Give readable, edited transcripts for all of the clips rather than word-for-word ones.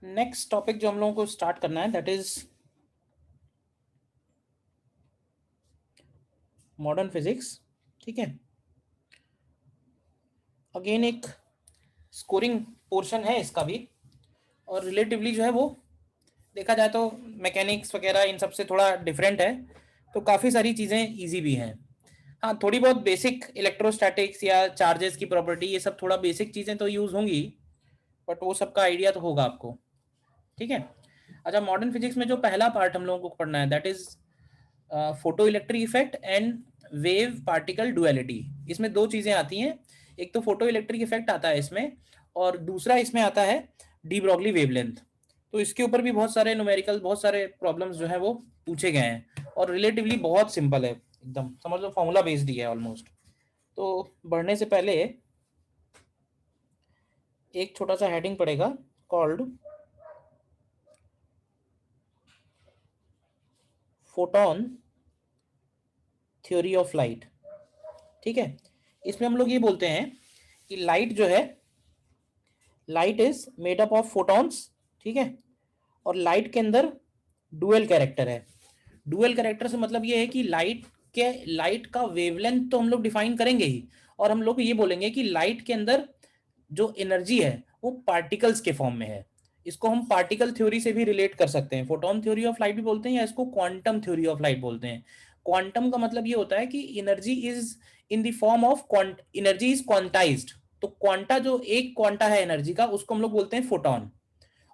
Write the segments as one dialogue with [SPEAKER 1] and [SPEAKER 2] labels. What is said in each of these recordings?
[SPEAKER 1] Next topic जो हम लोगों को स्टार्ट करना है दैट इज मॉडर्न फिजिक्स। ठीक है, अगेन एक स्कोरिंग पोर्शन है इसका भी, और रिलेटिवली जो है वो देखा जाए तो मैकेनिक्स वगैरह इन सब से थोड़ा डिफरेंट है, तो काफ़ी सारी चीज़ें इजी भी हैं। हाँ, थोड़ी बहुत बेसिक इलेक्ट्रोस्टैटिक्स या चार्जेस की प्रॉपर्टी, ये सब थोड़ा बेसिक चीज़ें तो यूज़ होंगी, बट वो सबका आइडिया तो होगा आपको। ठीक है, अच्छा, मॉडर्न फिजिक्स में जो पहला पार्ट हम लोगों को पढ़ना है that is photo electric effect and wave particle duality. इसमें दो चीजें आती हैं, एक तो फोटो इलेक्ट्रिक इफेक्ट आता है इसमें, और दूसरा इसमें आता है डी ब्रॉगली वेवलेंथ। तो इसके ऊपर भी बहुत सारे न्यूमेरिकल, बहुत सारे प्रॉब्लम्स जो है वो पूछे गए हैं, और रिलेटिवली बहुत सिंपल है, एकदम समझ लो फॉर्मूला बेस्ड ही है ऑलमोस्ट। तो बढ़ने से पहले एक छोटा सा हेडिंग पड़ेगा called photon theory of light. ठीक है, इसमें हम लोग ये बोलते हैं कि लाइट जो है, light is made up of photons. ठीक है, और लाइट के अंदर डुअल कैरेक्टर है। डुअल कैरेक्टर से मतलब ये है कि लाइट का वेवलेंथ तो हम लोग डिफाइन करेंगे ही, और हम लोग ये बोलेंगे कि लाइट के अंदर जो एनर्जी है वो पार्टिकल्स के फॉर्म में है। इसको हम पार्टिकल थ्योरी से भी रिलेट कर सकते हैं, फोटोन थ्योरी ऑफ लाइट भी बोलते हैं, या इसको क्वांटम थ्योरी ऑफ लाइट बोलते हैं। क्वांटम का मतलब ये होता है कि energy is in the form of energy is quantized. तो क्वांटा, जो एक क्वांटा है एनर्जी का, उसको हम लोग बोलते हैं फोटोन।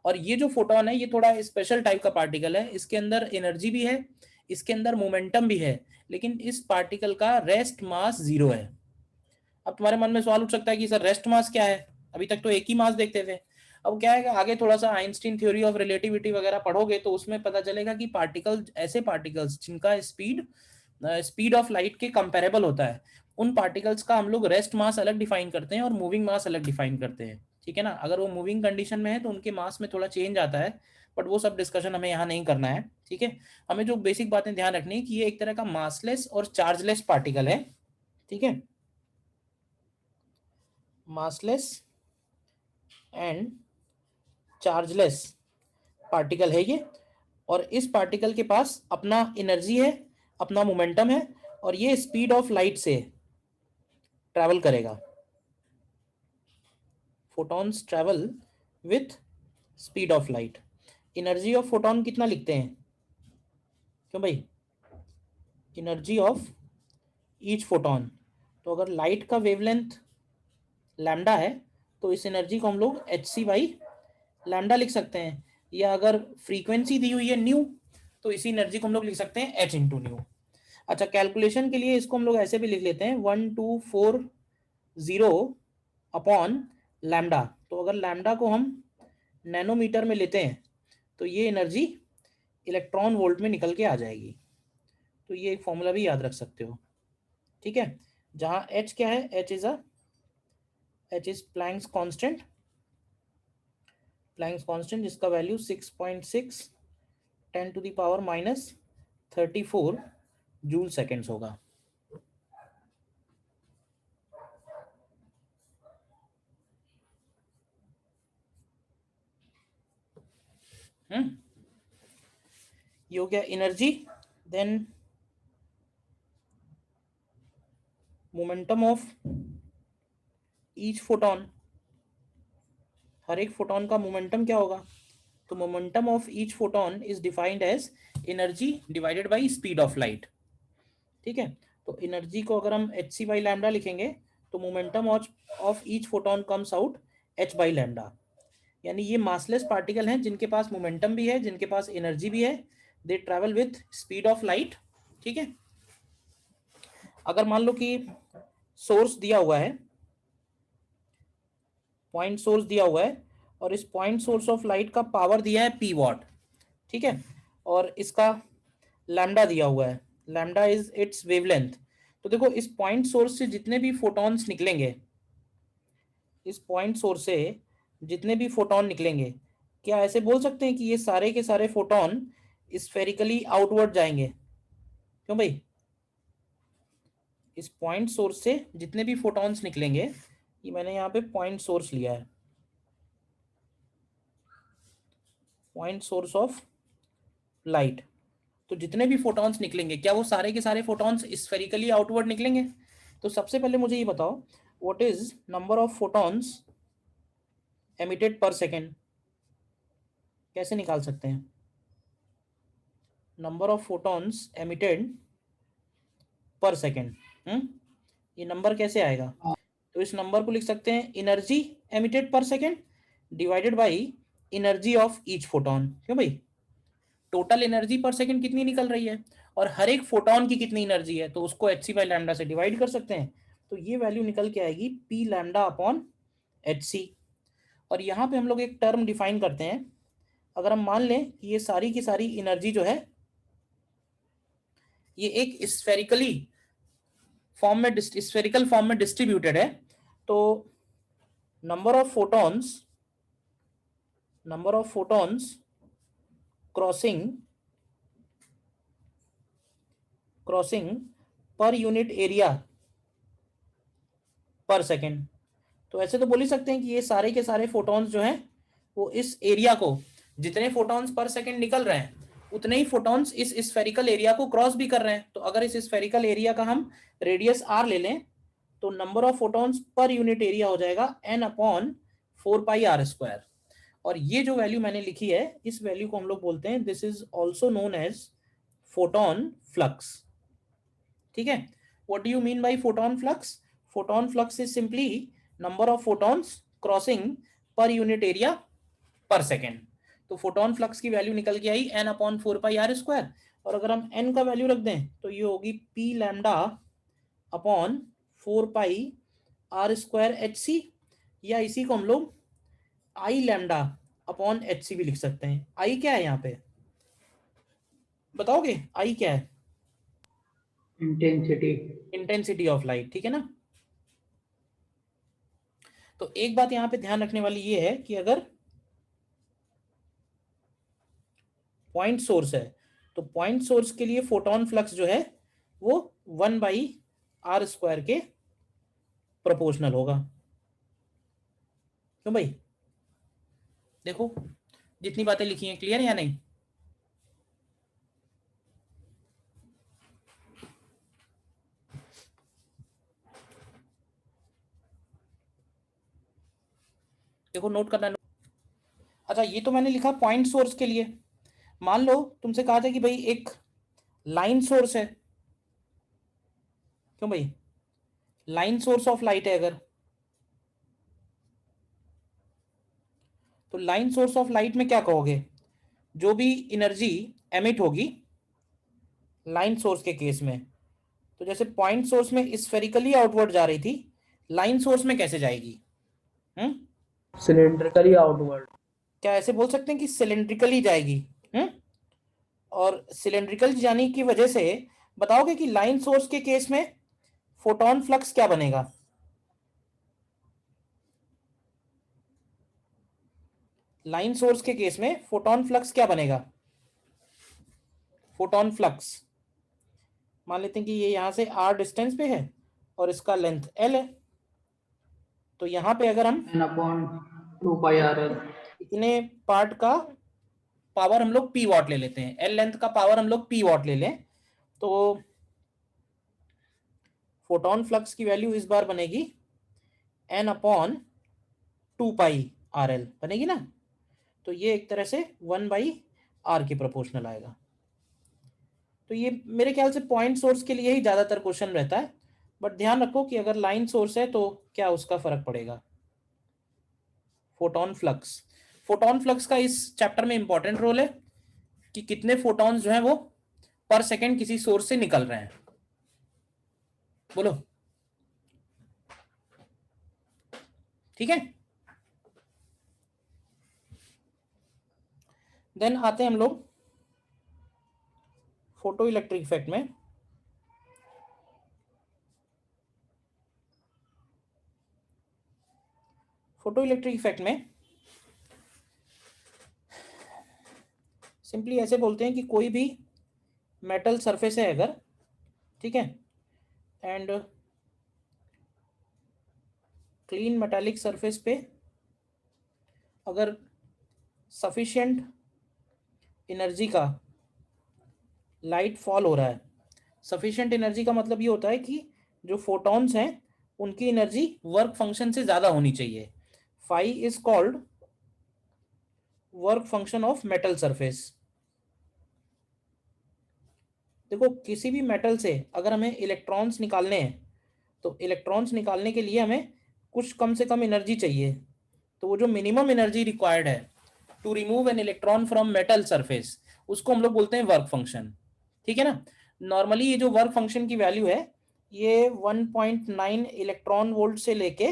[SPEAKER 1] और ये जो फोटोन है ये थोड़ा स्पेशल टाइप का पार्टिकल है, इसके अंदर एनर्जी भी है, इसके अंदर मोमेंटम भी है, लेकिन इस पार्टिकल का रेस्ट मास 0 है। अब तुम्हारे मन में सवाल उठ सकता है कि सर रेस्ट मास क्या है, अभी तक तो एक ही मास देखते थे। अब क्या है कि आगे थोड़ा सा आइंस्टीन थ्योरी ऑफ रिलेटिविटी वगैरह पढ़ोगे तो उसमें पता चलेगा कि पार्टिकल, ऐसे पार्टिकल्स जिनका स्पीड ऑफ लाइट के कंपेरेबल होता है, उन पार्टिकल्स का हम लोग रेस्ट मास अलग डिफाइन करते हैं और मूविंग मास अलग डिफाइन करते हैं। ठीक है ना, अगर वो मूविंग कंडीशन में है तो उनके मास में थोड़ा चेंज आता है, बट वो सब डिस्कशन हमें यहाँ नहीं करना है। ठीक है, हमें जो बेसिक बातें ध्यान रखनी है कि ये एक तरह का मासलेस और चार्जलेस पार्टिकल है। ठीक है, मासलेस एंड चार्जलेस पार्टिकल है ये, और इस पार्टिकल के पास अपना एनर्जी है, अपना मोमेंटम है, और ये स्पीड ऑफ लाइट से ट्रैवल करेगा। Photons travel with speed of light. Energy of photon कितना लिखते हैं, क्यों भाई? Energy of each photon. तो अगर लाइट का वेवलेंथ लैम्डा है तो इस एनर्जी को हम लोग एच सी बाई लैम्डा लिख सकते हैं, या अगर फ्रीक्वेंसी दी हुई है न्यू तो इसी एनर्जी को हम लोग लिख सकते हैं एच इंटू न्यू। अच्छा, कैलकुलेशन के लिए इसको हम लोग ऐसे भी लिख लेते हैं 1240 अपॉन लैम्डा। तो अगर लैम्डा को हम नैनोमीटर में लेते हैं तो ये एनर्जी इलेक्ट्रॉन वोल्ट में निकल के आ जाएगी। तो ये एक फॉर्मूला भी याद रख सकते हो। ठीक है, जहां एच क्या है, एच इज प्लैंक्स कांस्टेंट जिसका वैल्यू 6.6 10⁻⁻34 जूल सेकेंड्स होगा। ये हो गया energy. Then momentum of each photon, हर एक फोटॉन का मोमेंटम क्या होगा? तो momentum of each photon is defined as energy divided by speed of light. ठीक है, तो एनर्जी को अगर हम एच सी बाई लैम्डा लिखेंगे तो momentum of each photon comes out H by lambda. यानी ये मासलेस पार्टिकल हैं जिनके पास मोमेंटम भी है, जिनके पास एनर्जी भी है, they travel with speed of light. ठीक है, अगर मान लो कि सोर्स दिया हुआ है, पॉइंट सोर्स दिया हुआ है, और इस पॉइंट सोर्स ऑफ लाइट का पावर दिया है पी वॉट। ठीक है, और इसका लैम्डा दिया हुआ है, लैम्डा इज इट्स वेवलेंथ। तो देखो, इस पॉइंट सोर्स से जितने भी फोटॉन्स निकलेंगे, इस पॉइंट सोर्स से जितने भी फोटॉन निकलेंगे, क्या ऐसे बोल सकते हैं कि ये सारे के सारे फोटॉन स्फेरिकली आउटवर्ड जाएंगे? क्यों भाई? इस पॉइंट सोर्स से जितने भी फोटॉन्स निकलेंगे, ये मैंने यहाँ पे पॉइंट सोर्स लिया है, पॉइंट सोर्स ऑफ लाइट, तो जितने भी फोटॉन्स निकलेंगे क्या वो सारे के सारे फोटॉन्स स्फेरिकली आउटवर्ड निकलेंगे? तो सबसे पहले मुझे ये बताओ, what is number of photons emitted per second? कैसे निकाल सकते हैं number of photons emitted per second? ये नंबर कैसे आएगा? तो इस नंबर को लिख सकते हैं energy emitted per second divided by energy of each photon. क्यों भाई, टोटल एनर्जी पर सेकेंड कितनी निकल रही है और हर एक फोटॉन की कितनी एनर्जी है, तो उसको एच सी बाई लैम्डा से डिवाइड कर सकते हैं। तो ये वैल्यू निकल के आएगी P lambda upon H C. और यहाँ पे हम लोग एक टर्म डिफाइन करते हैं, अगर हम मान लें कि ये सारी की सारी एनर्जी जो है ये एक स्फेरिकली स्फेरिकल फॉर्म में डिस्ट्रीब्यूटेड है, तो number of photons crossing per unit area per second. तो ऐसे तो बोल ही सकते हैं कि ये सारे के सारे फोटॉन्स जो हैं वो इस एरिया को, जितने फोटॉन्स पर सेकेंड निकल रहे हैं उतने ही फोटॉन्स इस स्फेरिकल एरिया को क्रॉस भी कर रहे हैं। तो अगर इस स्फेरिकल एरिया का हम रेडियस आर ले लें तो number of photons per unit area हो जाएगा एन अपॉन 4πr²। और ये जो वैल्यू मैंने लिखी है इस वैल्यू को हम लोग बोलते हैं, this is also known as photon flux. ठीक है, what do you mean by photon flux? Photon flux is simply number of photons crossing per unit area per second. तो फोटॉन फ्लक्स की वैल्यू निकल के आई एन अपॉन 4πr²। और अगर हम N का वैल्यू रख दें तो ये होगी P lambda upon 4πr² H C, या इसी को हम लोग I lambda upon H C भी लिख सकते हैं। आई क्या है यहाँ पे बताओगे? आई क्या है? इंटेंसिटी ऑफ लाइट, ठीक है ना। तो एक बात यहाँ पे ध्यान रखने वाली ये है कि अगर पॉइंट सोर्स है तो पॉइंट सोर्स के लिए फोटॉन फ्लक्स जो है वो 1/r² के प्रोपोर्शनल होगा। क्यों भाई, देखो जितनी बातें लिखी हैं क्लियर है या नहीं? देखो नोट करना। अच्छा, ये तो मैंने लिखा पॉइंट सोर्स के लिए। मान लो तुमसे कहा था कि भाई एक लाइन सोर्स है। क्यों भाई, लाइन सोर्स ऑफ लाइट है अगर, तो लाइन सोर्स ऑफ लाइट में क्या कहोगे? जो भी एनर्जी एमिट होगी लाइन सोर्स के केस में, तो जैसे पॉइंट सोर्स में स्फेरिकली आउटवर्ड जा रही थी, लाइन सोर्स में कैसे जाएगी?
[SPEAKER 2] Cylindrically outward.
[SPEAKER 1] क्या ऐसे बोल सकते हैं कि सिलेंड्रिकली जाएगी? हम्म और सिलेंड्रिकल जाने की वजह से बताओगे कि लाइन सोर्स के केस में फोटॉन फ्लक्स क्या बनेगा? लाइन सोर्स के केस में फोटॉन फ्लक्स क्या बनेगा? फोटॉन फ्लक्स मान लेते हैं कि ये यहां से r डिस्टेंस पे है और इसका लेंथ l है। तो यहां पे अगर हम
[SPEAKER 2] n/2πrl
[SPEAKER 1] इतने पार्ट का पावर हम लोग p वॉट ले लेते हैं, l लेंथ का पावर हम लोग p वॉट ले लें, तो फोटॉन फ्लक्स की वैल्यू इस बार बनेगी n/2πrl बनेगी ना। तो ये एक तरह से 1/r के प्रोपोर्शनल आएगा। तो ये मेरे ख्याल से पॉइंट सोर्स के लिए ही ज्यादातर क्वेश्चन रहता है, बट ध्यान रखो कि अगर लाइन सोर्स है तो क्या उसका फर्क पड़ेगा। फोटॉन फ्लक्स, फोटॉन फ्लक्स का इस चैप्टर में इंपॉर्टेंट रोल है कि कितने फोटॉन्स जो हैं वो पर सेकेंड किसी सोर्स से निकल रहे हैं। बोलो, ठीक है। देन आते हैं हम लोग फोटो इलेक्ट्रिक इफेक्ट में। फोटो इलेक्ट्रिक इफेक्ट में सिंपली ऐसे बोलते हैं कि कोई भी मेटल सरफेस है अगर, ठीक है, एंड क्लीन मेटालिक सरफेस पे अगर सफिशिएंट एनर्जी का लाइट फॉल हो रहा है। सफिशिएंट एनर्जी का मतलब ये होता है कि जो फोटॉन्स हैं उनकी एनर्जी वर्क फंक्शन से ज्यादा होनी चाहिए। Phi is called work function of metal surface. देखो किसी भी मेटल से अगर हमें इलेक्ट्रॉन्स निकालने हैं तो इलेक्ट्रॉन्स निकालने के लिए हमें कुछ कम से कम एनर्जी चाहिए। तो वो जो मिनिमम एनर्जी रिक्वायर्ड है to remove an electron from metal surface, उसको हम लोग बोलते हैं वर्क फंक्शन। ठीक है ना। नॉर्मली ये जो वर्क फंक्शन की वैल्यू है ये 1.9 इलेक्ट्रॉन वोल्ट से लेके,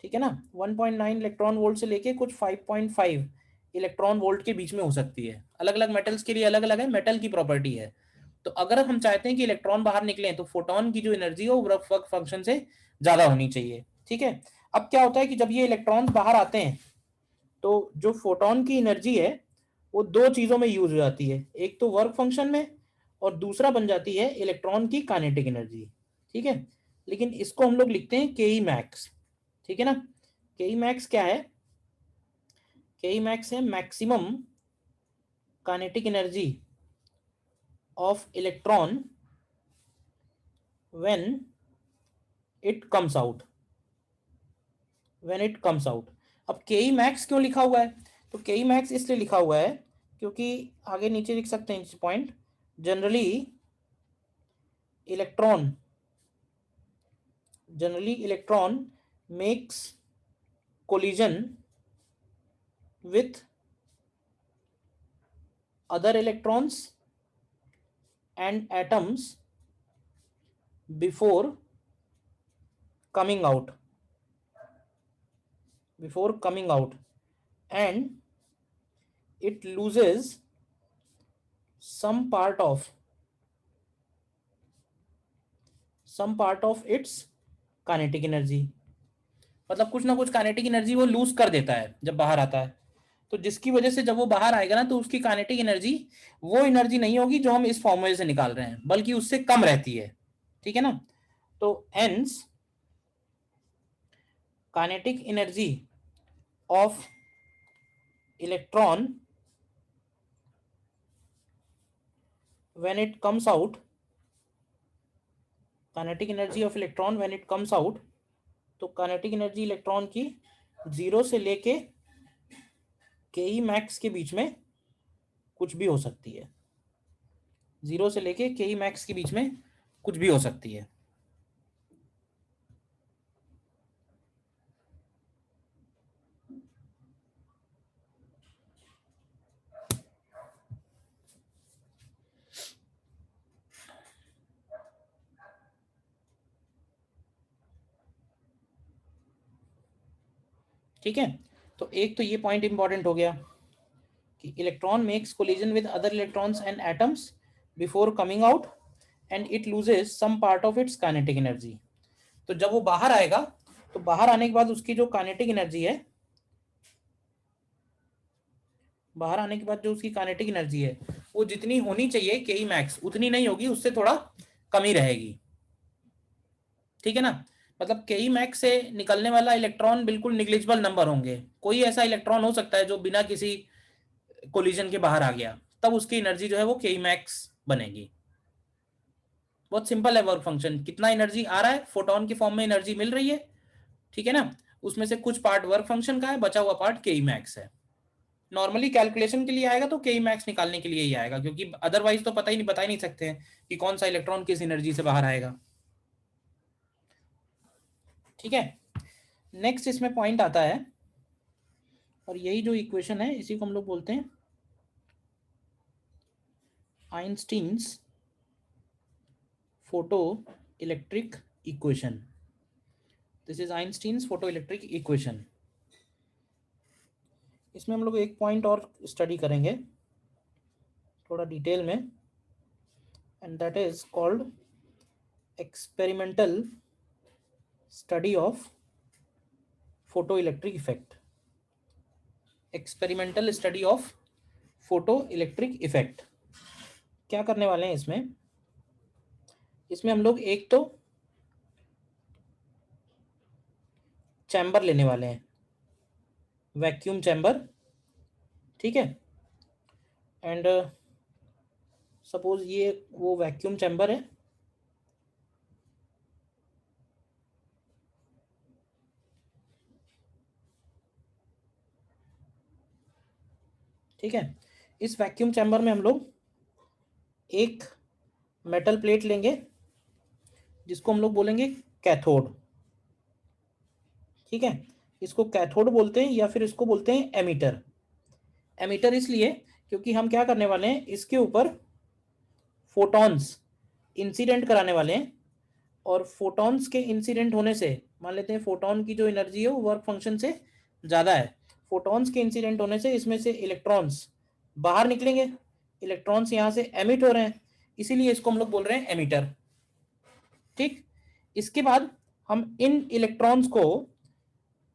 [SPEAKER 1] ठीक है ना, 1.9 इलेक्ट्रॉन वोल्ट से लेके कुछ 5.5 इलेक्ट्रॉन वोल्ट के बीच में हो सकती है। अलग अलग मेटल्स के लिए अलग अलग है, मेटल की प्रॉपर्टी है। तो अगर हम चाहते हैं कि इलेक्ट्रॉन बाहर निकले तो फोटोन की जो एनर्जी है वो वर्क फंक्शन से ज्यादा होनी चाहिए। ठीक है। अब क्या होता है कि जब ये इलेक्ट्रॉन्स बाहर आते हैं तो जो फोटोन की एनर्जी है वो दो चीजों में यूज हो जाती है, एक तो वर्क फंक्शन में और दूसरा बन जाती है इलेक्ट्रॉन की काइनेटिक एनर्जी। ठीक है। लेकिन इसको हम लोग लिखते हैं के ई मैक्स। ठीक है ना। के ई मैक्स क्या है? के ई मैक्स है maximum kinetic energy of electron when it comes out, when it comes out. अब के ई मैक्स क्यों लिखा हुआ है? तो के ई मैक्स इसलिए लिखा हुआ है क्योंकि आगे नीचे लिख सकते हैं इस point, generally electron makes collision with other electrons and atoms before coming out, and it loses some part of its kinetic energy। मतलब कुछ ना कुछ काइनेटिक एनर्जी वो लूज कर देता है जब बाहर आता है। तो जिसकी वजह से जब वो बाहर आएगा ना तो उसकी काइनेटिक एनर्जी वो एनर्जी नहीं होगी जो हम इस फॉर्मूले से निकाल रहे हैं, बल्कि उससे कम रहती है। ठीक है ना। तो hence kinetic energy of electron when it comes out, kinetic energy of electron when it comes out, तो काइनेटिक एनर्जी इलेक्ट्रॉन की जीरो से लेके के ई मैक्स के बीच में कुछ भी हो सकती है। जीरो से लेके के ई मैक्स के बीच में कुछ भी हो सकती है। ठीक है। तो एक तो ये पॉइंट इंपॉर्टेंट हो गया कि electron makes collision with other electrons and atoms before coming out and it loses some part of its kinetic energy. तो जब वो बाहर आएगा तो बाहर आने के बाद उसकी जो काइनेटिक एनर्जी है, बाहर आने के बाद जो उसकी काइनेटिक एनर्जी है वो जितनी होनी चाहिए के ई मैक्स उतनी नहीं होगी, उससे थोड़ा कमी रहेगी। ठीक है ना। मतलब के ई मैक्स से निकलने वाला इलेक्ट्रॉन बिल्कुल निग्लिजिबल नंबर होंगे। कोई ऐसा इलेक्ट्रॉन हो सकता है जो बिना किसी कोलिजन के बाहर आ गया, तब उसकी एनर्जी जो है वो के ई मैक्स बनेगी। बहुत सिंपल है वर्क फंक्शन, कितना एनर्जी आ रहा है, फोटोन के फॉर्म में एनर्जी मिल रही है। ठीक है ना। उसमें से कुछ पार्ट वर्क फंक्शन का है, बचा हुआ पार्ट के ई मैक्स है। नॉर्मली कैलकुलेशन के लिए आएगा तो के ई मैक्स निकालने के लिए ही आएगा, क्योंकि अदरवाइज तो पता ही नहीं, बता ही नहीं सकते हैं कि कौन सा इलेक्ट्रॉन किस एनर्जी से बाहर आएगा। ठीक है। नेक्स्ट इसमें पॉइंट आता है, और यही जो इक्वेशन है इसी को हम लोग बोलते हैं Einstein's photo electric equation. This is Einstein's photo electric equation. इसमें हम लोग एक पॉइंट और स्टडी करेंगे थोड़ा डिटेल में, and that is called experimental study of photo electric effect. Experimental study of photo electric effect. क्या करने वाले हैं इसमें? इसमें हम लोग एक तो चैम्बर लेने वाले हैं, वैक्यूम चैम्बर। ठीक है। एंड सपोज ये वो वैक्यूम चैम्बर है, ठीक है। इस वैक्यूम चैम्बर में हम लोग एक मेटल प्लेट लेंगे जिसको हम लोग बोलेंगे कैथोड, ठीक है। इसको कैथोड बोलते हैं या फिर इसको बोलते हैं एमीटर। एमीटर इसलिए क्योंकि हम क्या करने वाले हैं, इसके ऊपर फोटॉन्स इंसिडेंट कराने वाले हैं, और फोटॉन्स के इंसिडेंट होने से मान लेते हैं फोटॉन की जो एनर्जी है वो वर्क फंक्शन से ज़्यादा है। फोटॉन्स के इंसिडेंट होने से इसमें से इलेक्ट्रॉन्स बाहर निकलेंगे, इलेक्ट्रॉन्स यहाँ से एमिट हो रहे हैं, इसीलिए इसको हम लोग बोल रहे हैं एमीटर, ठीक। इसके बाद हम इन इलेक्ट्रॉन्स को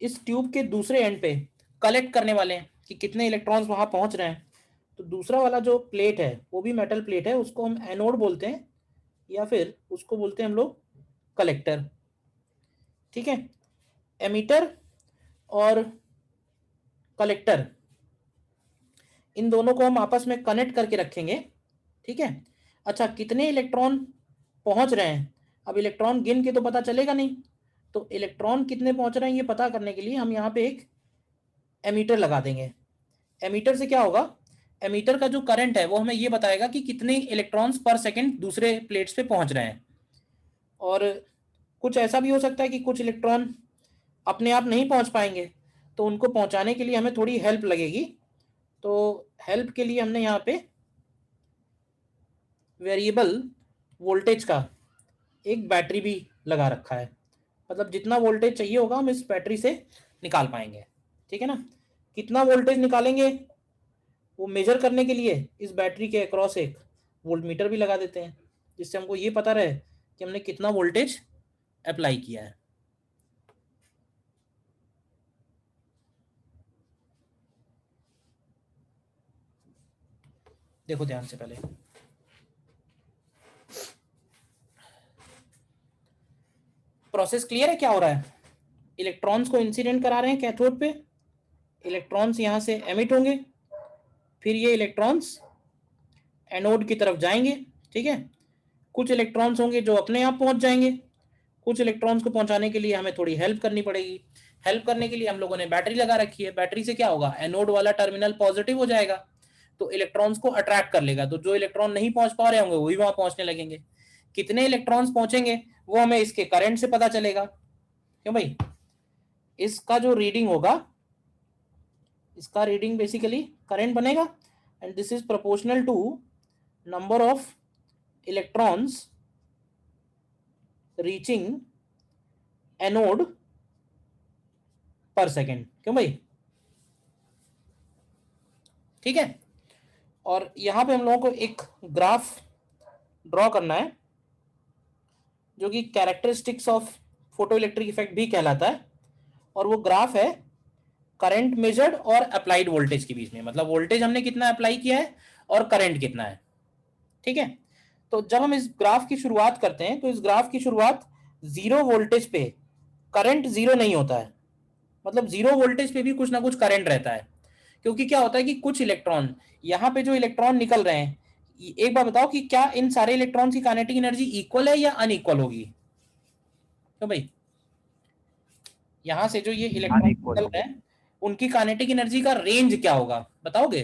[SPEAKER 1] इस ट्यूब के दूसरे एंड पे कलेक्ट करने वाले हैं कि कितने इलेक्ट्रॉन्स वहां पहुंच रहे हैं। तो दूसरा वाला जो प्लेट है वो भी मेटल प्लेट है, उसको हम एनोड बोलते हैं या फिर उसको बोलते हैं हम लोग कलेक्टर, ठीक है। एमीटर और कलेक्टर इन दोनों को हम आपस में कनेक्ट करके रखेंगे, ठीक है। अच्छा, कितने इलेक्ट्रॉन पहुंच रहे हैं, अब इलेक्ट्रॉन गिन के तो पता चलेगा नहीं, तो इलेक्ट्रॉन कितने पहुंच रहे हैं ये पता करने के लिए हम यहाँ पे एक एमीटर लगा देंगे। एमीटर से क्या होगा, एमीटर का जो करंट है वो हमें ये बताएगा कि कितने इलेक्ट्रॉन्स पर सेकंड दूसरे प्लेट्स पे पहुंच रहे हैं। और कुछ ऐसा भी हो सकता है कि कुछ इलेक्ट्रॉन अपने आप नहीं पहुंच पाएंगे, तो उनको पहुंचाने के लिए हमें थोड़ी हेल्प लगेगी। तो हेल्प के लिए हमने यहाँ पे वेरिएबल वोल्टेज का एक बैटरी भी लगा रखा है, मतलब जितना वोल्टेज चाहिए होगा हम इस बैटरी से निकाल पाएंगे, ठीक है ना। कितना वोल्टेज निकालेंगे वो मेजर करने के लिए इस बैटरी के अक्रॉस एक वोल्टमीटर भी लगा देते हैं, जिससे हमको ये पता रहे कि हमने कितना वोल्टेज अप्लाई किया है। देखो ध्यान से, पहले प्रोसेस क्लियर है क्या हो रहा है। इलेक्ट्रॉन्स को इंसिडेंट करा रहे हैं कैथोड पे, इलेक्ट्रॉन्स यहाँ से एमिट होंगे, फिर ये इलेक्ट्रॉन्स एनोड की तरफ जाएंगे, ठीक है। कुछ इलेक्ट्रॉन्स होंगे जो अपने आप पहुंच जाएंगे, कुछ इलेक्ट्रॉन्स को पहुंचाने के लिए हमें थोड़ी हेल्प करनी पड़ेगी। हेल्प करने के लिए हम लोगों ने बैटरी लगा रखी है, बैटरी से क्या होगा, एनोड वाला टर्मिनल पॉजिटिव हो जाएगा, तो इलेक्ट्रॉन्स को अट्रैक्ट कर लेगा, तो जो इलेक्ट्रॉन नहीं पहुंच पा रहे होंगे वही वहां पहुंचने लगेंगे। कितने इलेक्ट्रॉन्स पहुंचेंगे वो हमें इसके करंट से पता चलेगा, क्यों भाई, इसका जो रीडिंग होगा, इसका रीडिंग बेसिकली करंट बनेगा, and this is proportional to number of electrons reaching anode per second, क्यों भाई, ठीक है। और यहां पे हम लोगों को एक ग्राफ ड्रॉ करना है जो कि characteristics of photo electric effect भी कहलाता है, और वो ग्राफ है करंट मेजर्ड और अप्लाइड वोल्टेज के बीच में, मतलब वोल्टेज हमने कितना अप्लाई किया है और करंट कितना है, ठीक है। तो जब हम इस ग्राफ की शुरुआत करते हैं तो इस ग्राफ की शुरुआत जीरो वोल्टेज पे, करंट जीरो नहीं होता है, मतलब जीरो वोल्टेज पे भी कुछ ना कुछ करंट रहता है, क्योंकि क्या होता है कि कुछ इलेक्ट्रॉन, यहाँ पे जो इलेक्ट्रॉन निकल रहे हैं, एक बार बताओ कि क्या इन सारे इलेक्ट्रॉन की काइनेटिक एनर्जी इक्वल है या अनइक्वल होगी, तो भाई यहां से जो ये इलेक्ट्रॉन
[SPEAKER 3] अनइक्वल
[SPEAKER 1] निकल
[SPEAKER 3] होगी।
[SPEAKER 1] रहे हैं उनकी काइनेटिक एनर्जी का रेंज क्या होगा बताओगे,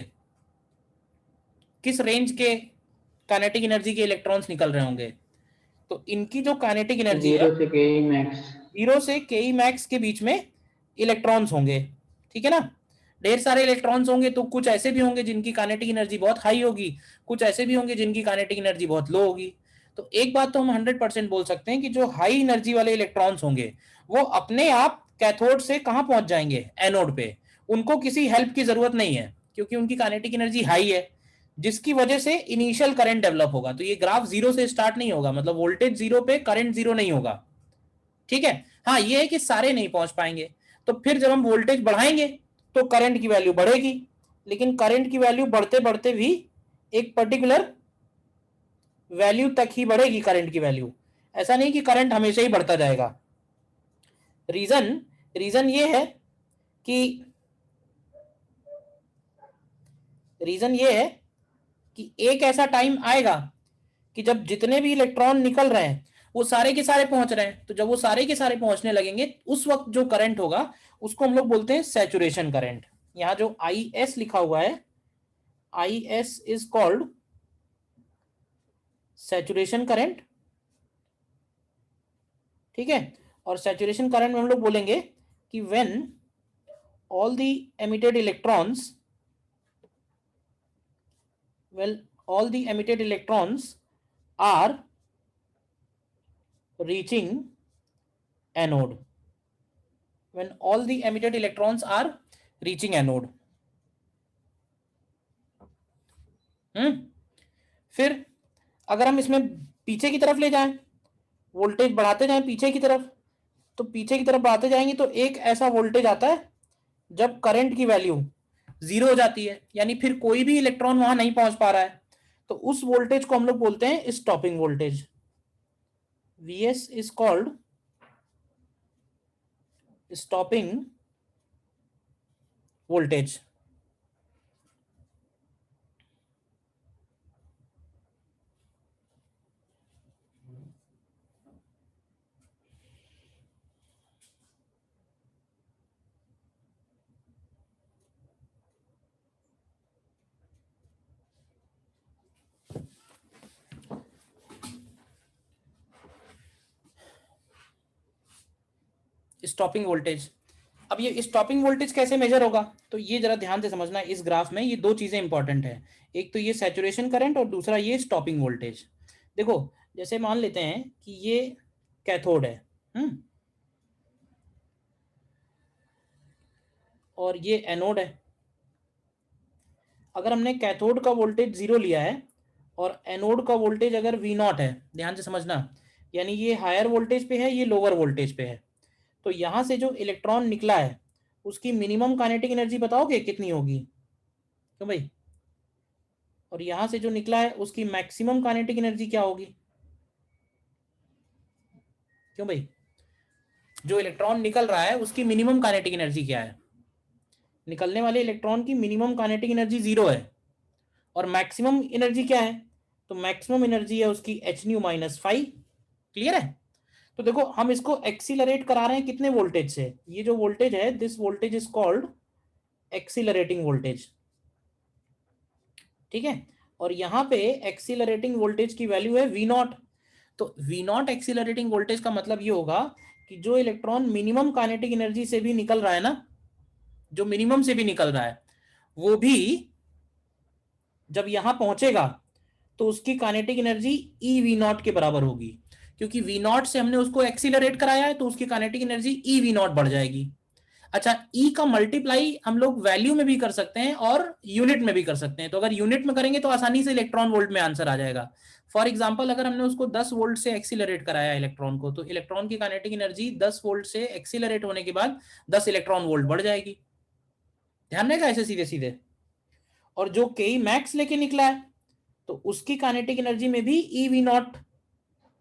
[SPEAKER 1] किस रेंज के काइनेटिक एनर्जी के इलेक्ट्रॉन्स निकल रहे होंगे। तो इनकी जो काइनेटिक एनर्जी है,
[SPEAKER 2] 0 से के मैक्स।
[SPEAKER 1] 0 से के मैक्स के बीच में इलेक्ट्रॉन्स होंगे, ठीक है ना। ढेर सारे इलेक्ट्रॉन्स होंगे तो कुछ ऐसे भी होंगे जिनकी काइनेटिक एनर्जी बहुत हाई होगी, कुछ ऐसे भी होंगे जिनकी काइनेटिक एनर्जी बहुत लो होगी। तो एक बात तो हम 100% बोल सकते हैं कि जो हाई एनर्जी वाले इलेक्ट्रॉन्स होंगे वो अपने आप कैथोड से कहां पहुंच जाएंगे, एनोड पे, उनको किसी हेल्प की जरूरत नहीं है क्योंकि उनकी काइनेटिक एनर्जी हाई है, जिसकी वजह से इनिशियल करंट डेवलप होगा। तो ये ग्राफ जीरो से स्टार्ट नहीं होगा, मतलब वोल्टेज जीरो पे करंट जीरो नहीं होगा, ठीक है। हाँ ये है कि सारे नहीं पहुंच पाएंगे, तो फिर जब हम वोल्टेज बढ़ाएंगे तो करंट की वैल्यू बढ़ेगी, लेकिन करंट की वैल्यू बढ़ते बढ़ते भी एक पर्टिकुलर वैल्यू तक ही बढ़ेगी करंट की वैल्यू, ऐसा नहीं कि करंट हमेशा ही बढ़ता जाएगा। रीजन रीजन ये है कि रीजन ये है कि एक ऐसा टाइम आएगा कि जब जितने भी इलेक्ट्रॉन निकल रहे हैं वो सारे के सारे पहुंच रहे हैं, तो जब वो सारे के सारे पहुंचने लगेंगे उस वक्त जो करंट होगा उसको हम लोग बोलते हैं सैचुरेशन करंट। यहां जो आई एस लिखा हुआ है, I S is called saturation current. ठीक है, और सैचुरेशन करंट में हम लोग बोलेंगे कि when all the emitted electrons, well, all the emitted electrons are reaching anode, when all the emitted electrons are reaching anode। फिर अगर हम इसमें पीछे की तरफ ले जाएं, वोल्टेज बढ़ाते जाएं पीछे की तरफ, तो पीछे की तरफ बढ़ाते जाएंगे तो एक ऐसा वोल्टेज आता है जब करंट की वैल्यू 0 हो जाती है, यानी फिर कोई भी इलेक्ट्रॉन वहां नहीं पहुंच पा रहा है, तो उस वोल्टेज को हम लोग बोलते हैं stopping voltage. Vs is called stopping voltage। Stopping voltage. अब ये स्टॉपिंग वोल्टेज कैसे मेजर होगा, तो ये जरा ध्यान से समझना, इस ग्राफ में ये दो चीजें इंपॉर्टेंट है, एक तो ये सैचुरेशन करंट और दूसरा ये स्टॉपिंग वोल्टेज। देखो जैसे मान लेते हैं कि ये कैथोड है, और ये एनोड है। अगर हमने कैथोड का वोल्टेज 0 लिया है और एनोड का वोल्टेज अगर V0 है, ध्यान से समझना, यानी ये हायर वोल्टेज पे है, ये लोअर वोल्टेज पे है, तो यहां से जो इलेक्ट्रॉन निकला है उसकी मिनिमम काइनेटिक एनर्जी बताओगे कितनी होगी, क्यों भाई? और यहां से जो निकला है उसकी मैक्सिमम काइनेटिक एनर्जी क्या होगी, क्यों भाई? जो इलेक्ट्रॉन निकल रहा है उसकी मिनिमम काइनेटिक एनर्जी क्या है? निकलने वाले इलेक्ट्रॉन की मिनिमम काइनेटिक एनर्जी 0 है, और मैक्सिमम एनर्जी क्या है? तो मैक्सिमम एनर्जी है उसकी h-5। क्लियर है? तो देखो हम इसको एक्सीलरेट करा रहे हैं कितने वोल्टेज से, ये जो वोल्टेज है, this voltage is called accelerating voltage. ठीक है, और यहां पे एक्सीलरेटिंग वोल्टेज की वैल्यू है V0। तो V0 एक्सीलरेटिंग वोल्टेज का मतलब ये होगा कि जो इलेक्ट्रॉन मिनिमम काइनेटिक एनर्जी से भी निकल रहा है ना, जो मिनिमम से भी निकल रहा है, वो भी जब यहां पहुंचेगा तो उसकी काइनेटिक एनर्जी eV0 के बराबर होगी, क्योंकि V0 से हमने उसको एक्सीलरेट कराया है तो उसकी काइनेटिक एनर्जी eV0 बढ़ जाएगी। अच्छा, E का मल्टीप्लाई हम लोग वैल्यू में भी कर सकते हैं और यूनिट में भी कर सकते हैं, तो अगर यूनिट में करेंगे तो आसानी से इलेक्ट्रॉन वोल्ट में आंसर आ जाएगा। फॉर एग्जांपल अगर हमने उसको 10 वोल्ट से एक्सीलरेट कराया इलेक्ट्रॉन को, तो इलेक्ट्रॉन की काइनेटिक एनर्जी 10 वोल्ट से एक्सीलरेट होने के बाद 10 इलेक्ट्रॉन वोल्ट बढ़ जाएगी। ध्यान रहेगा ऐसे सीधे सीधे। और जो के मैक्स लेके निकला है तो उसकी काइनेटिक एनर्जी में भी eV0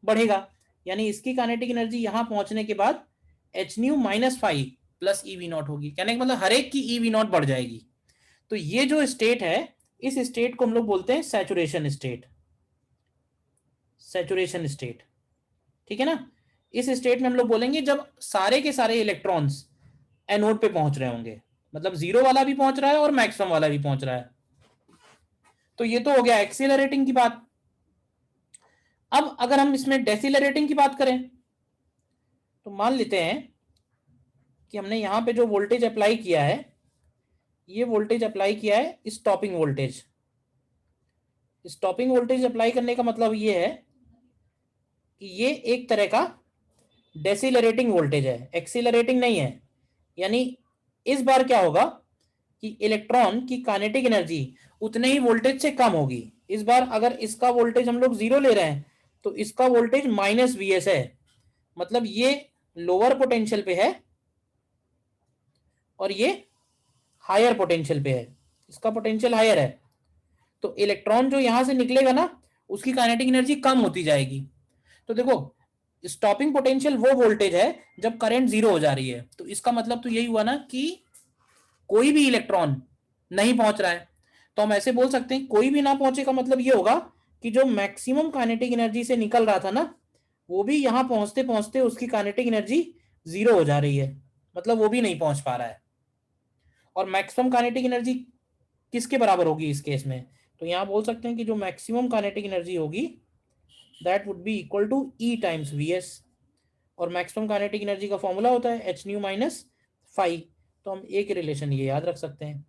[SPEAKER 1] बढ़ेगा, यानी इसकी काइनेटिक एनर्जी यहां पहुंचने के बाद h-5 प्लस eV0 होगी। कहने का मतलब हर एक की eV0 बढ़ जाएगी। तो ये जो स्टेट है, इस स्टेट को हम लोग बोलते हैं सैचुरेशन स्टेट। सैचुरेशन स्टेट, ठीक है ना? इस स्टेट में हम लोग बोलेंगे जब सारे के सारे इलेक्ट्रॉन्स एनोड पे पहुंच रहे होंगे, मतलब 0 वाला भी पहुंच रहा है और मैक्सिमम वाला भी पहुंच रहा है। तो ये तो हो गया एक्सीलरेटिंग की बात। अब अगर हम इसमें डेसिलरेटिंग की बात करें, तो मान लेते हैं कि हमने यहां पे जो वोल्टेज अप्लाई किया है, ये वोल्टेज अप्लाई किया है stopping voltage. Stopping voltage apply करने का मतलब ये है कि ये एक तरह का डेसिलरेटिंग वोल्टेज है, एक्सीलरेटिंग नहीं है। यानी इस बार क्या होगा कि इलेक्ट्रॉन की काइनेटिक एनर्जी उतने ही वोल्टेज से कम होगी। इस बार अगर इसका वोल्टेज हम लोग 0 ले रहे हैं तो इसका वोल्टेज -Vs है, मतलब ये लोअर पोटेंशियल पे है और ये हायर पोटेंशियल पे है, इसका पोटेंशियल हायर है। तो इलेक्ट्रॉन जो यहां से निकलेगा ना, उसकी काइनेटिक एनर्जी कम होती जाएगी। तो देखो स्टॉपिंग पोटेंशियल वो वोल्टेज है जब करंट 0 हो जा रही है, तो इसका मतलब तो यही हुआ ना कि कोई भी इलेक्ट्रॉन नहीं पहुंच रहा है। तो हम ऐसे बोल सकते हैं कोई भी ना पहुंचे का मतलब ये होगा कि जो मैक्सिमम काइनेटिक एनर्जी से निकल रहा था ना, वो भी यहां पहुंचते पहुंचते उसकी काइनेटिक एनर्जी 0 हो जा रही है, मतलब वो भी नहीं पहुंच पा रहा है। और मैक्सिमम काइनेटिक एनर्जी किसके बराबर होगी इस केस में? तो यहां बोल सकते हैं कि जो मैक्सिमम काइनेटिक एनर्जी होगी that would be equal to E times V S. और मैक्सिमम काइनेटिक एनर्जी का फॉर्मूला होता है एच न्यू माइनस फाइव। तो हम एक रिलेशन ये याद रख सकते हैं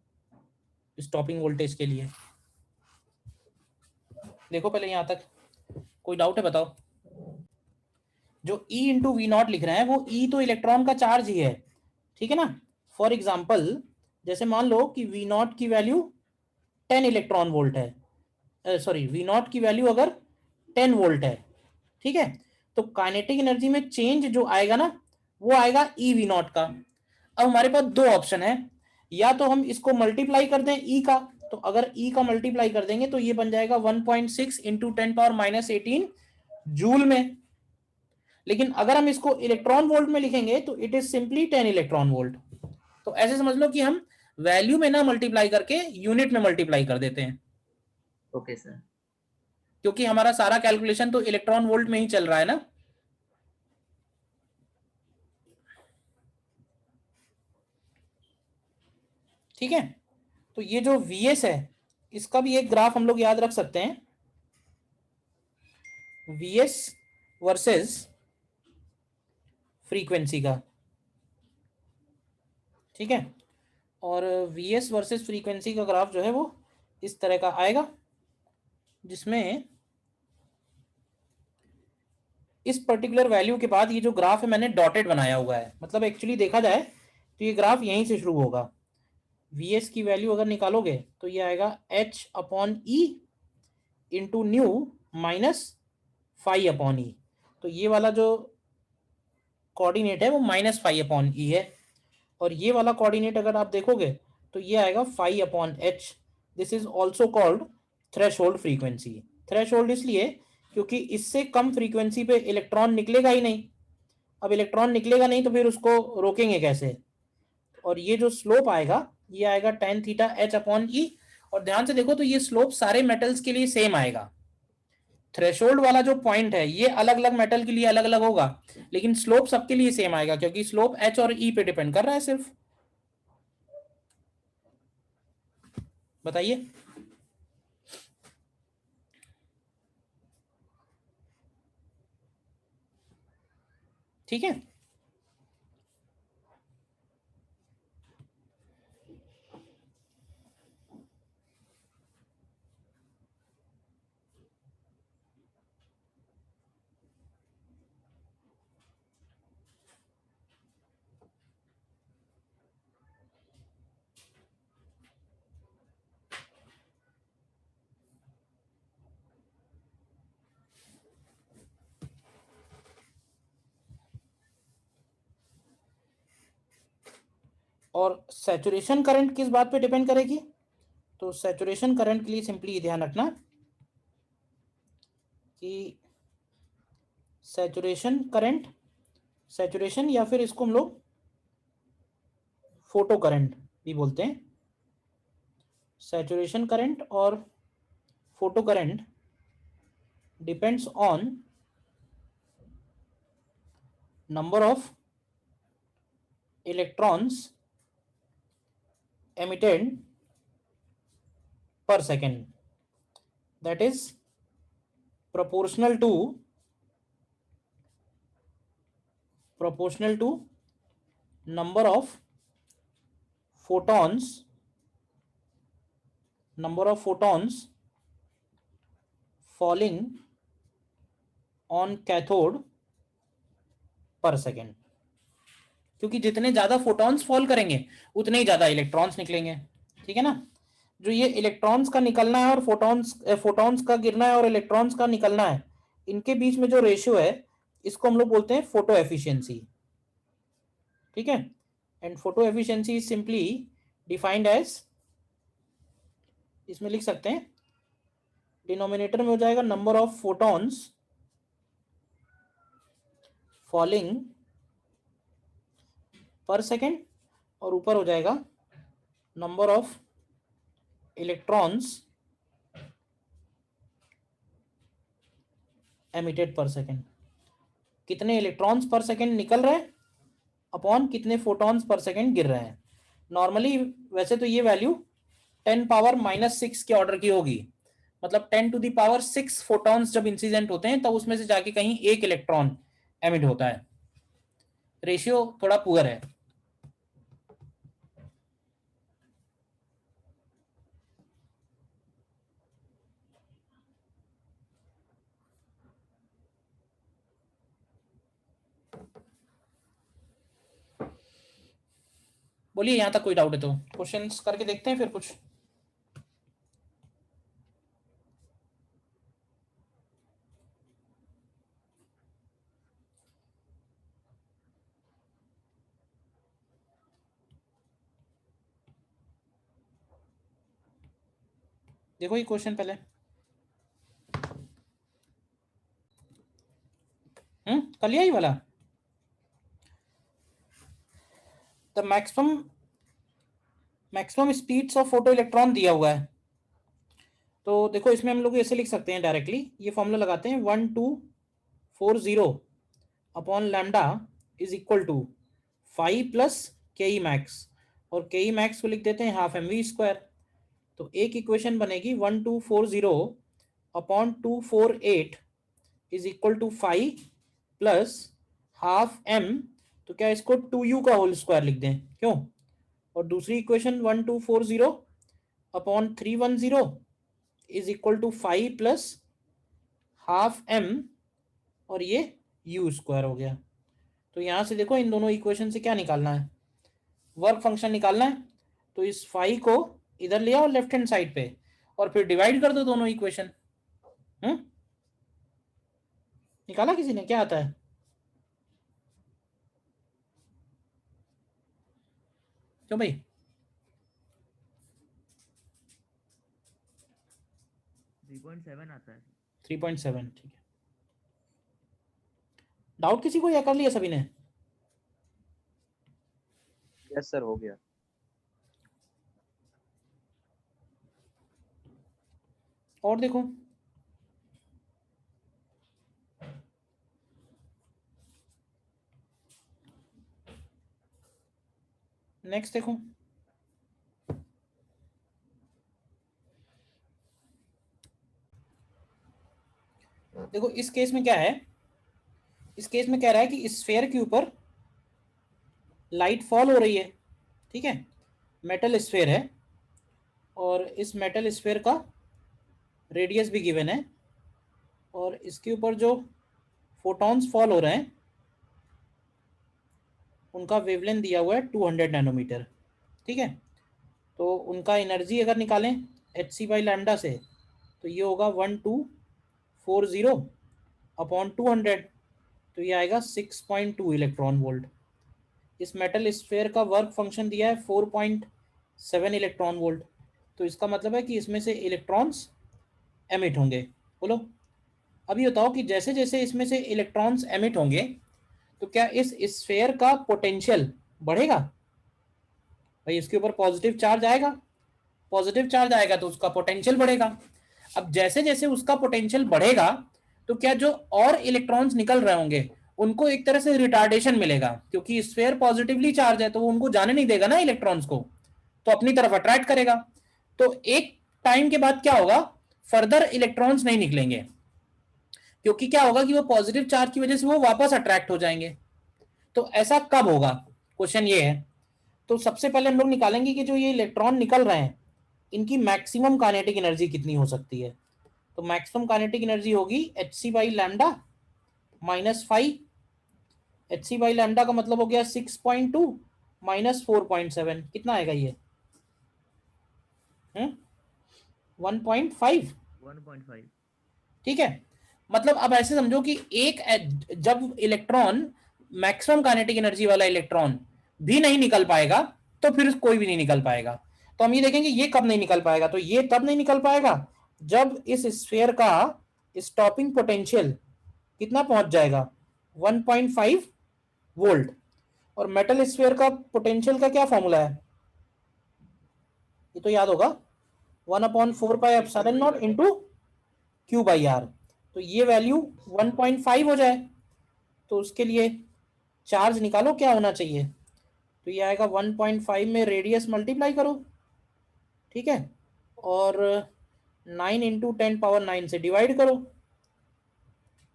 [SPEAKER 1] स्टॉपिंग वोल्टेज के लिए। देखो पहले यहां तक कोई डाउट है बताओ? जो E इंटू वी नॉट लिख रहे हैं वो E तो इलेक्ट्रॉन का चार्ज ही है, ठीक है ना। फॉर एग्जाम्पल जैसे मान लो कि वी नॉट की वैल्यू 10 इलेक्ट्रॉन वोल्ट है, सॉरी वी नॉट की वैल्यू अगर 10 वोल्ट है, ठीक है। तो काइनेटिक एनर्जी में चेंज जो आएगा ना वो आएगा ई वी नॉट का। अब हमारे पास दो ऑप्शन है, या तो हम इसको मल्टीप्लाई कर दें ई का, तो अगर ई का मल्टीप्लाई कर देंगे तो ये बन जाएगा 1.6 इंटू 10⁻−18 जूल में। लेकिन अगर हम इसको इलेक्ट्रॉन वोल्ट में लिखेंगे तो it is simply 10 electron volt. तो ऐसे समझ लो कि हम वैल्यू में ना मल्टीप्लाई करके यूनिट में मल्टीप्लाई कर देते हैं,
[SPEAKER 2] ओके सर।
[SPEAKER 1] क्योंकि हमारा सारा कैलकुलेशन तो इलेक्ट्रॉन वोल्ट में ही चल रहा है ना। ठीक है, तो ये जो Vs है इसका भी एक ग्राफ हम लोग याद रख सकते हैं, Vs वर्सेस फ्रीक्वेंसी का। ठीक है, और Vs वर्सेस फ्रीक्वेंसी का ग्राफ जो है वो इस तरह का आएगा, जिसमें इस पर्टिकुलर वैल्यू के बाद ये जो ग्राफ है मैंने डॉटेड बनाया हुआ है, मतलब एक्चुअली देखा जाए तो ये ग्राफ यहीं से शुरू होगा। Vs की वैल्यू अगर निकालोगे तो ये आएगा h upon E into nu minus five upon E. तो ये वाला जो कोऑर्डिनेट है वो माइनस फाइव अपॉन ई है, और ये वाला कोऑर्डिनेट अगर आप देखोगे तो ये आएगा five upon H. This is also called threshold frequency. Threshold इसलिए क्योंकि इससे कम फ्रीक्वेंसी पे इलेक्ट्रॉन निकलेगा ही नहीं। अब इलेक्ट्रॉन निकलेगा नहीं तो फिर उसको रोकेंगे कैसे? और ये जो स्लोप आएगा ये आएगा टेन थीटा एच अपॉन ई। और ध्यान से देखो तो ये स्लोप सारे मेटल्स के लिए सेम आएगा। थ्रेशोल्ड वाला जो पॉइंट है ये अलग अलग मेटल के लिए अलग अलग होगा, लेकिन स्लोप सबके लिए सेम आएगा क्योंकि स्लोप एच और ई पे डिपेंड कर रहा है सिर्फ। बताइए। ठीक है, और सैचुरेशन करंट किस बात पे डिपेंड करेगी? तो सैचुरेशन करंट के लिए सिंपली ध्यान रखना कि सैचुरेशन करंट, सैचुरेशन या फिर इसको हम लोग फोटो करंट भी बोलते हैं। सैचुरेशन करंट और photo current depends on number of electrons emitted per second, that is proportional to number of photons, falling on cathode per second। क्योंकि जितने ज्यादा फोटॉन्स फॉल करेंगे उतने ही ज्यादा इलेक्ट्रॉन्स निकलेंगे। ठीक है ना। जो ये इलेक्ट्रॉन्स का निकलना है और फोटॉन्स का गिरना है और इलेक्ट्रॉन्स का निकलना है, इनके बीच में जो रेशियो है इसको हम लोग बोलते हैं फोटो एफिशिएंसी। ठीक है, and photo efficiency is simply defined as, इसमें लिख सकते हैं डिनोमिनेटर में हो जाएगा number of photons falling per second, और ऊपर हो जाएगा number of electrons emitted per second, कितने इलेक्ट्रॉन्स पर सेकेंड निकल रहे हैं अपॉन कितने फोटॉन्स पर सेकेंड गिर रहे हैं। नॉर्मली वैसे तो ये वैल्यू 10⁻⁻⁶ के ऑर्डर की होगी, मतलब 10⁻⁶ फोटॉन्स जब इंसिडेंट होते हैं तब उसमें से जाके कहीं एक इलेक्ट्रॉन एमिट होता है। रेशियो थोड़ा पुअर है। बोलिए यहां तक कोई डाउट है तो क्वेश्चंस करके देखते हैं फिर कुछ। देखो ये क्वेश्चन पहले, कर लिया ही वाला। The maximum speeds of photo electron दिया हुआ है, तो देखो इसमें हम लोग ऐसे लिख सकते हैं डायरेक्टली, ये फॉर्मूला लगाते हैं 1240 upon lambda is equal to 5 plus K max, और के मैक्स को लिख देते हैं हाफ mv²। तो एक इक्वेशन बनेगी 1240 upon 248 is equal to 5 plus half m, तो क्या इसको 2u का होल स्क्वायर लिख दें, क्यों। और दूसरी equation 1240 upon 310 is equal to 5 plus half m, और ये u² हो गया। तो यहां से देखो इन दोनों इक्वेशन से क्या निकालना है, वर्क फंक्शन निकालना है। तो इस 5 को इधर ले आओ लेफ्ट हैंड साइड पे, और फिर डिवाइड कर दो दोनों इक्वेशन। निकाला किसी ने, क्या आता है। क्यों भाई,
[SPEAKER 2] 3.7 आता है।
[SPEAKER 1] 3.7, ठीक है। डाउट किसी को या कर लिया सभी ने।
[SPEAKER 3] यस सर, हो गया।
[SPEAKER 1] और देखो नेक्स्ट देखो, देखो इस केस में क्या है, इस केस में कह रहा है कि स्फेयर के ऊपर लाइट फॉल हो रही है, ठीक है, मेटल स्फेयर है, और इस मेटल स्फेयर का रेडियस भी गिवन है, और इसके ऊपर जो फोटॉन्स फॉल हो रहे हैं उनका वेवलेंथ दिया हुआ है 200 नैनोमीटर, ठीक है। तो उनका एनर्जी अगर निकालें hc/λ से, तो ये होगा 1240 अपॉन 200, तो ये आएगा 6.2 इलेक्ट्रॉन वोल्ट। इस मेटल स्फेयर का वर्क फंक्शन दिया है 4.7 इलेक्ट्रॉन वोल्ट, तो इसका मतलब है कि इसमें से इलेक्ट्रॉन्स एमिट होंगे। बोलो अभी बताओ कि जैसे जैसे इसमें से इलेक्ट्रॉन्स एमिट होंगे तो क्या इस स्फेयर का पोटेंशियल बढ़ेगा। भाई इसके ऊपर पॉजिटिव चार्ज आएगा, पॉजिटिव चार्ज आएगा तो उसका पोटेंशियल बढ़ेगा। अब जैसे जैसे उसका पोटेंशियल बढ़ेगा तो क्या जो और इलेक्ट्रॉन्स निकल रहे होंगे उनको एक तरह से रिटार्डेशन मिलेगा, क्योंकि स्फेयर पॉजिटिवली चार्ज है तो वो उनको जाने नहीं देगा ना इलेक्ट्रॉन्स को, तो अपनी तरफ अट्रैक्ट करेगा। तो एक टाइम के बाद क्या होगा, फर्दर इलेक्ट्रॉन्स नहीं निकलेंगे, क्योंकि क्या होगा कि वो पॉजिटिव चार्ज की वजह से वो वापस अट्रैक्ट हो जाएंगे। तो ऐसा कब होगा, क्वेश्चन ये है। तो सबसे पहले हम लोग निकालेंगे कि जो ये इलेक्ट्रॉन निकल रहे हैं इनकी मैक्सिमम काइनेटिक एनर्जी कितनी हो सकती है। तो मैक्सिमम काइनेटिक एनर्जी होगी hc/λ माइनस 5, hc/λ का मतलब हो गया 6.2 माइनस 4.7, कितना आएगा ये 1.5,
[SPEAKER 2] 1.5।
[SPEAKER 1] ठीक है। मतलब अब ऐसे समझो कि एक जब इलेक्ट्रॉन मैक्सिमम काइनेटिक एनर्जी वाला इलेक्ट्रॉन भी नहीं निकल पाएगा तो फिर कोई भी नहीं निकल पाएगा। तो हम ये देखेंगे ये कब नहीं निकल पाएगा, तो ये तब नहीं निकल पाएगा जब इस स्फीयर का स्टॉपिंग पोटेंशियल कितना पहुंच जाएगा 1.5 वोल्ट। और मेटल स्फीयर का पोटेंशियल का क्या फॉर्मूला है, ये तो याद होगा, 1/4πε0 इंटू Q/R। तो ये वैल्यू 1.5 हो जाए, तो उसके लिए चार्ज निकालो क्या होना चाहिए। तो ये आएगा 1.5 में रेडियस मल्टीप्लाई करो, ठीक है, और 9 इंटू 10⁻9 से डिवाइड करो।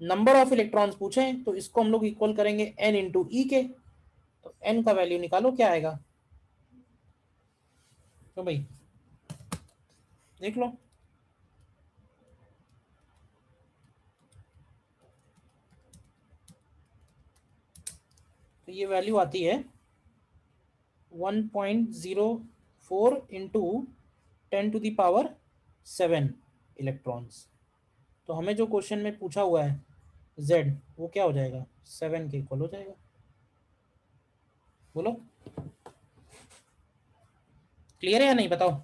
[SPEAKER 1] नंबर ऑफ इलेक्ट्रॉन्स पूछे तो इसको हम लोग इक्वल करेंगे n इंटू ई के। तो n का वैल्यू निकालो क्या आएगा, तो भाई देख लो। तो ये वैल्यू आती है 1.04 इंटू 10⁻7 इलेक्ट्रॉन्स। तो हमें जो क्वेश्चन में पूछा हुआ है z, वो क्या हो जाएगा, 7 के इक्वल हो जाएगा। बोलो क्लियर है या नहीं, बताओ।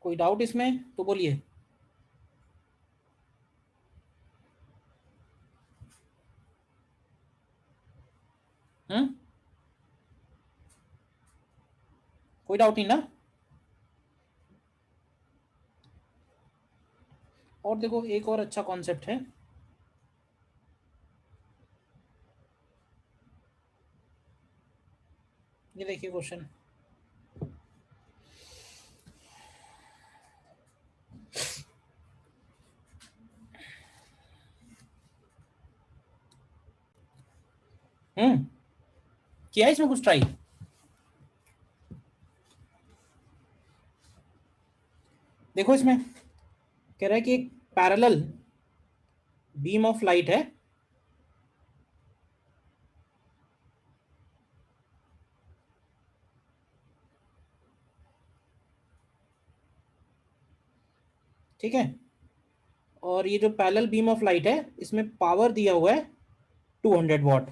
[SPEAKER 1] कोई डाउट इसमें तो बोलिए। कोई डाउट नहीं ना। और देखो एक और अच्छा कॉन्सेप्ट है, ये देखिए क्वेश्चन। किया इसमें कुछ ट्राई। देखो इसमें कह रहा है कि एक पैरेलल बीम ऑफ लाइट है, ठीक है, और ये जो पैरेलल बीम ऑफ लाइट है इसमें पावर दिया हुआ है 200 what,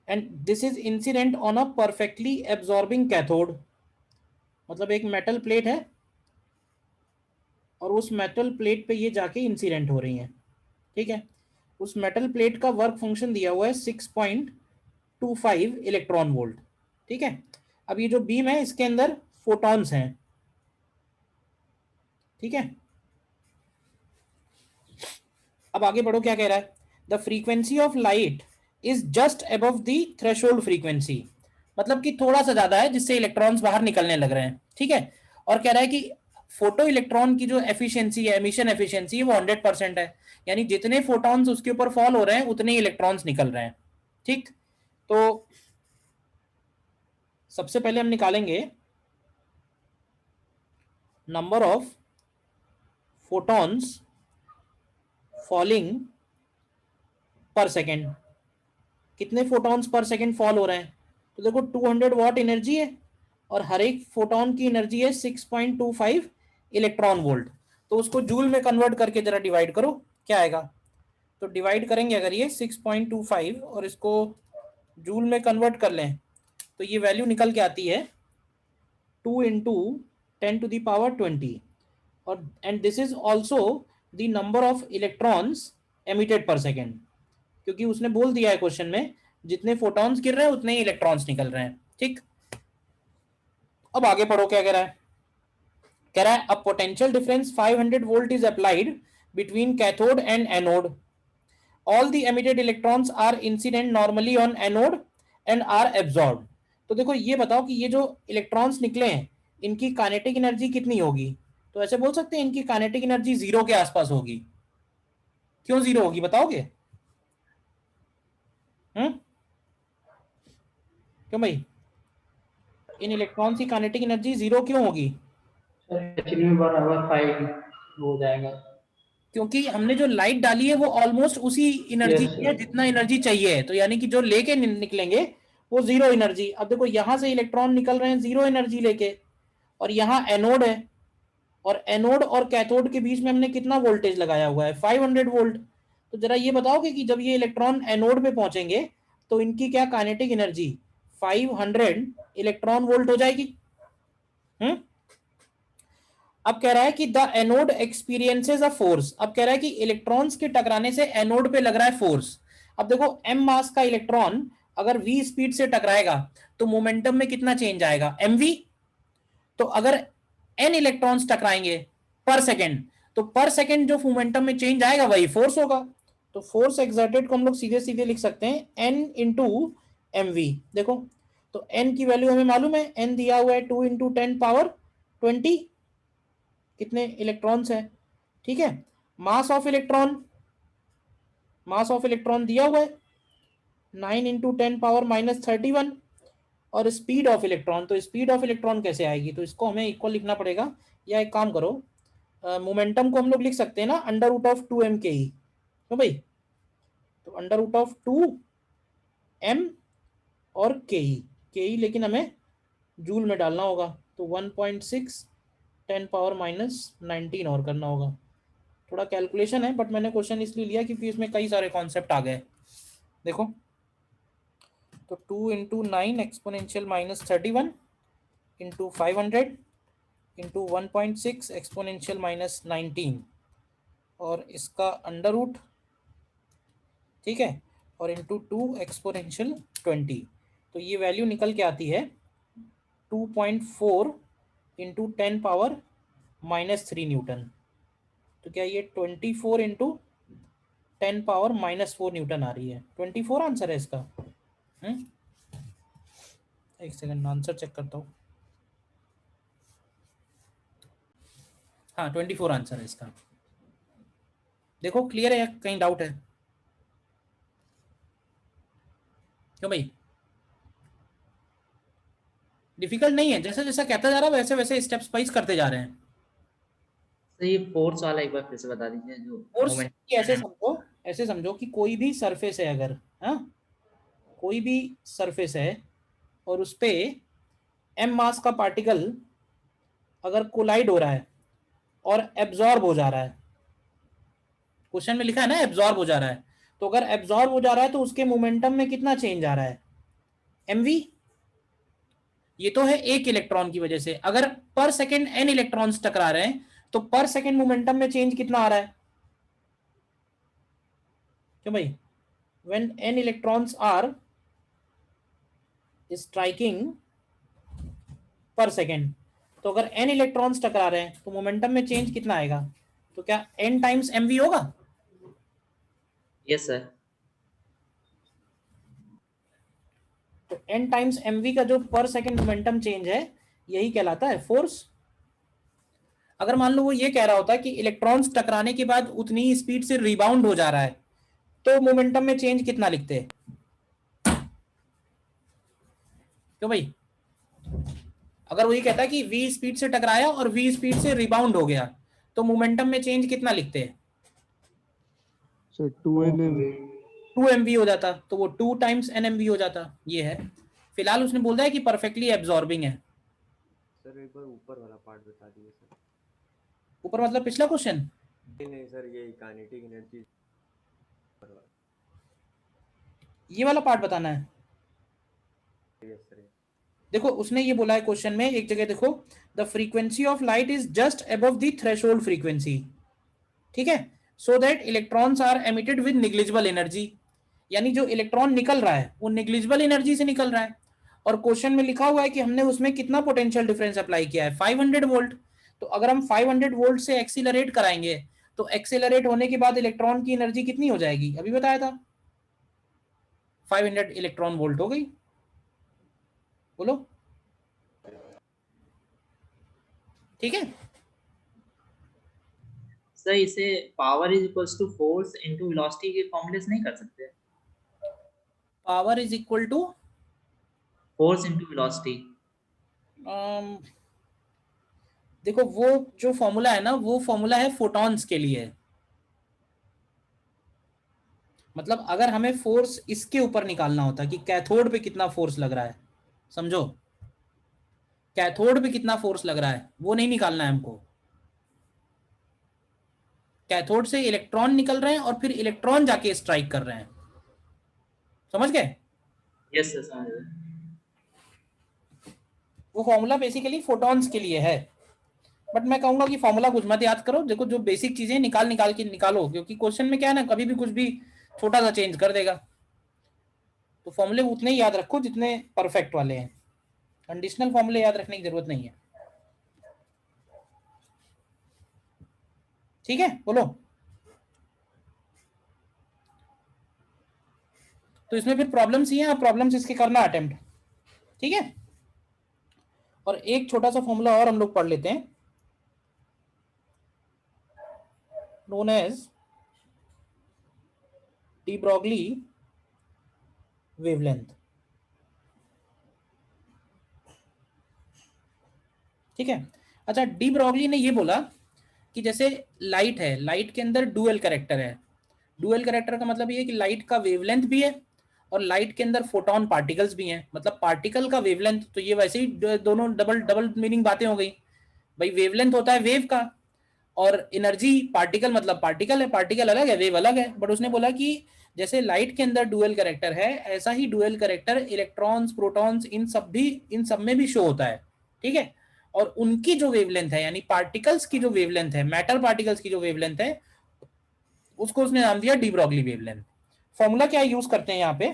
[SPEAKER 1] and this is incident on a perfectly absorbing cathode. मतलब एक मेटल प्लेट है और उस मेटल प्लेट पे ये जाके इंसिडेंट हो रही हैं, ठीक है। उस मेटल प्लेट का वर्क फंक्शन दिया हुआ है 6.25 इलेक्ट्रॉन वोल्ट, ठीक है। अब ये जो बीम है इसके अंदर फोटॉन्स हैं, ठीक है। अब आगे बढ़ो, क्या कह रहा है, the frequency of light is just above the threshold frequency. मतलब कि थोड़ा सा ज्यादा है जिससे इलेक्ट्रॉन्स बाहर निकलने लग रहे हैं, ठीक है। और कह रहा है कि फोटो इलेक्ट्रॉन की जो एफिशिएंसी है, एमिशन एफिशिएंसी है, वो 100% है। यानी जितने फोटॉन्स उसके ऊपर फॉल हो रहे हैं उतने ही इलेक्ट्रॉन्स निकल रहे हैं, ठीक। तो सबसे पहले हम निकालेंगे number of photons falling per second. कितने फोटॉन्स पर सेकेंड फॉल हो रहे हैं, तो देखो 200 वॉट एनर्जी है और हर एक फोटॉन की एनर्जी है 6.25 इलेक्ट्रॉन वोल्ट। तो उसको जूल में कन्वर्ट करके जरा डिवाइड करो क्या आएगा। तो डिवाइड करेंगे अगर ये 6.25 और इसको जूल में कन्वर्ट कर लें तो ये वैल्यू निकल के आती है 2 इंटू 10⁻20, और and this is also the number of electrons emitted per second, क्योंकि उसने बोल दिया है क्वेश्चन में जितने फोटॉन्स गिर रहे हैं उतने ही इलेक्ट्रॉन्स निकल रहे हैं, ठीक। अब आगे पढ़ो क्या कह रहा है। कह रहा है a potential difference 500 volt is applied between cathode and anode. All the emitted electrons are incident normally on anode and are absorb. तो देखो ये बताओ कि ये जो इलेक्ट्रॉन्स निकले हैं इनकी काइनेटिक एनर्जी कितनी होगी। तो ऐसे बोल सकते हैं इनकी काइनेटिक एनर्जी 0 के आसपास होगी। क्यों 0 होगी बताओगे। क्यों भाई, इन इलेक्ट्रॉन्स की काइनेटिक एनर्जी 0 क्यों होगी।
[SPEAKER 4] एक्चुअली में बराबर 5 हो जाएगा,
[SPEAKER 1] क्योंकि हमने जो लाइट डाली है वो ऑलमोस्ट उसी एनर्जी की है जितना एनर्जी चाहिए है। तो यानी कि जो लेके निकलेंगे वो 0 एनर्जी। अब देखो यहां से इलेक्ट्रॉन निकल रहे हैं 0 एनर्जी लेके, और यहाँ एनोड है, और एनोड और कैथोड के बीच में हमने कितना वोल्टेज लगाया हुआ है 500 वोल्ट। तो जरा ये बताओगे कि जब ये इलेक्ट्रॉन एनोड पे पहुंचेंगे तो इनकी क्या काइनेटिक एनर्जी 500 इलेक्ट्रॉन वोल्ट हो जाएगी। अब कह रहा है कि the anode experiences a force. अब कह रहा है कि इलेक्ट्रॉन्स के टकराने से एनोड पे लग रहा है फोर्स। अब देखो m मास का इलेक्ट्रॉन अगर v स्पीड से टकराएगा तो मोमेंटम में कितना चेंज आएगा, mv। तो अगर n इलेक्ट्रॉन्स टकराएंगे पर सेकेंड, तो पर सेकेंड जो मोमेंटम में चेंज आएगा वही फोर्स होगा। तो फोर्स एक्सर्टेड को हम लोग सीधे सीधे लिख सकते हैं n इंटू mv। देखो तो n की वैल्यू हमें मालूम है, n दिया हुआ है 2 इंटू 10 पावर 20, कितने इलेक्ट्रॉन्स है, ठीक है। Mass of electron, mass of electron दिया हुआ है 9 इंटू 10 पावर -31, और स्पीड ऑफ इलेक्ट्रॉन, तो स्पीड ऑफ इलेक्ट्रॉन कैसे आएगी, तो इसको हमें इक्वल लिखना पड़ेगा, या एक काम करो मोमेंटम को हम लोग लिख सकते हैं ना अंडर रूट ऑफ 2m के ही, तो भाई तो अंडर रूट ऑफ 2m और के ही, लेकिन हमें जूल में डालना होगा, तो 1.6 10 पावर -19 और करना होगा। थोड़ा कैलकुलेशन है, बट मैंने क्वेश्चन इसलिए लिया क्योंकि इसमें कई सारे कॉन्सेप्ट आ गए। देखो तो 2 into 9 exponential -31 into 500 into 1.6 exponential -19 और इसका अंडर रूट, ठीक है, और इंटू 2 एक्सपोनेंशियल 20, तो ये वैल्यू निकल के आती है 2.4 इंटू 10 पावर -3 न्यूटन। तो क्या ये 24 इंटू 10 पावर -4 न्यूटन आ रही है, 24 आंसर है इसका। एक सेकंड आंसर चेक करता हूँ, हाँ 24 आंसर है इसका। देखो क्लियर है या कहीं डाउट है, क्यों भाई डिफिकल्ट नहीं है, जैसे जैसा कहता जा रहा है वैसे वैसे स्टेप्स वाइज करते जा रहे हैं।
[SPEAKER 2] तो ये फोर्स वाला एक बार फिर से बता दीजिए जो
[SPEAKER 1] फोर्स
[SPEAKER 2] मोमेंट।
[SPEAKER 1] ऐसे समझो कि कोई भी सरफेस है अगर, हाँ कोई भी सरफेस है और उस पे m मास का पार्टिकल अगर कोलाइड हो रहा है और एब्जॉर्ब हो जा रहा है, क्वेश्चन में लिखा है ना एब्जॉर्ब हो जा रहा है, तो अगर एब्जॉर्ब हो जा रहा है तो उसके मोमेंटम में कितना चेंज आ रहा है, mv। ये तो है एक इलेक्ट्रॉन की वजह से, अगर पर सेकेंड n इलेक्ट्रॉन्स टकरा रहे हैं तो पर सेकेंड मोमेंटम में चेंज कितना आ रहा है, क्यों भाई when n electrons are striking per second, तो अगर n इलेक्ट्रॉन्स टकरा रहे हैं तो मोमेंटम में चेंज कितना आएगा, तो क्या n टाइम्स mv होगा।
[SPEAKER 2] Yes sir.
[SPEAKER 1] तो n टाइम्स mv का जो पर सेकेंड मोमेंटम चेंज है यही कहलाता है फोर्स। अगर मान लो वो ये कह रहा होता कि इलेक्ट्रॉन्स टकराने के बाद उतनी ही स्पीड से रिबाउंड हो जा रहा है, तो मोमेंटम में चेंज कितना लिखते हैं, क्यों भाई अगर वो ये कहता है कि v स्पीड से टकराया और v स्पीड से रिबाउंड हो गया तो मोमेंटम में चेंज कितना लिखते हैं,
[SPEAKER 3] सर 2nm
[SPEAKER 1] 2mv हो जाता, तो वो 2 टाइम्स nmv हो जाता। ये है, फिलहाल उसने बोल दिया है कि परफेक्टली एब्जॉर्बिंग है।
[SPEAKER 3] सर एक बार ऊपर वाला पार्ट बता दीजिए सर।
[SPEAKER 1] ऊपर मतलब पिछला क्वेश्चन,
[SPEAKER 3] नहीं सर ये काइनेटिक एनर्जी
[SPEAKER 1] ये वाला पार्ट बताना है।
[SPEAKER 3] Yes sir.
[SPEAKER 1] देखो उसने ये बोला है क्वेश्चन में एक जगह, देखो the frequency of light is just above the threshold frequency, ठीक है, so that electrons are emitted with negligible energy, यानी जो इलेक्ट्रॉन निकल रहा है वो निग्लिजिबल एनर्जी से निकल रहा है, और क्वेश्चन में लिखा हुआ है कि हमने उसमें कितना पोटेंशियल डिफरेंस अप्लाई किया है, 500 वोल्ट। तो अगर हम 500 वोल्ट से एक्सीलरेट कराएंगे तो एक्सीलरेट होने के बाद इलेक्ट्रॉन की एनर्जी कितनी हो जाएगी, अभी बताया था 500 इलेक्ट्रॉन वोल्ट हो गई, बोलो ठीक है।
[SPEAKER 2] सर इसे power is equals to force into velocity के फॉर्मूले से नहीं कर सकते।
[SPEAKER 1] Power is equal to
[SPEAKER 2] force into velocity.
[SPEAKER 1] देखो वो जो फॉर्मूला है ना वो फॉर्मूला है फोटॉन्स के लिए, मतलब अगर हमें फोर्स इसके ऊपर निकालना होता कि कैथोड पे कितना फोर्स लग रहा है, समझो कैथोड पे कितना फोर्स लग रहा है वो नहीं निकालना है हमको, कैथोड से इलेक्ट्रॉन निकल रहे हैं और फिर इलेक्ट्रॉन जाके स्ट्राइक कर रहे हैं, समझ गए।
[SPEAKER 2] यस सर समझ गए।
[SPEAKER 1] वो फॉर्मूला बेसिकली फोटॉन्स के लिए है, बट मैं कहूंगा कि फॉर्मूला कुछ मत याद करो, देखो जो बेसिक चीजें निकाल के निकालो, क्योंकि क्वेश्चन में क्या है ना कभी भी कुछ भी छोटा सा चेंज कर देगा। तो फॉर्मूले उतने ही याद रखो जितने परफेक्ट वाले हैं, कंडीशनल फॉर्मूले याद रखने की जरूरत नहीं है। ठीक है, बोलो। तो इसमें फिर प्रॉब्लम्स ही हैं, प्रॉब्लम्स इसके करना अटेम्प्ट। ठीक है, और एक छोटा सा फॉर्मूला और हम लोग पढ़ लेते हैं, known as de Broglie wavelength. ठीक है, अच्छा, डी ब्रॉगली ने ये बोला कि जैसे लाइट है, लाइट के अंदर डुअल कैरेक्टर है। डुअल कैरेक्टर का मतलब ये है कि लाइट का वेवलेंथ भी है और लाइट के अंदर फोटोन पार्टिकल्स भी हैं, मतलब पार्टिकल का वेवलेंथ। तो ये वैसे ही दोनों डबल डबल मीनिंग बातें हो गई भाई। वेवलेंथ होता है वेव का, और एनर्जी पार्टिकल मतलब पार्टिकल है, पार्टिकल अलग है, वेव अलग है। बट उसने बोला कि जैसे लाइट के अंदर डुअल कैरेक्टर है, ऐसा ही डुअल कैरेक्टर इलेक्ट्रॉन्स, प्रोटॉन्स, इन सब में भी शो होता है। ठीक है, और उनकी जो वेवलेंथ है, यानी पार्टिकल्स की जो वेवलेंथ है, मैटर पार्टिकल्स की जो वेवलेंथ है, उसको उसने नाम दिया डी ब्रॉगली वेवलेंथ। फॉर्मूला क्या यूज करते हैं यहाँ पे,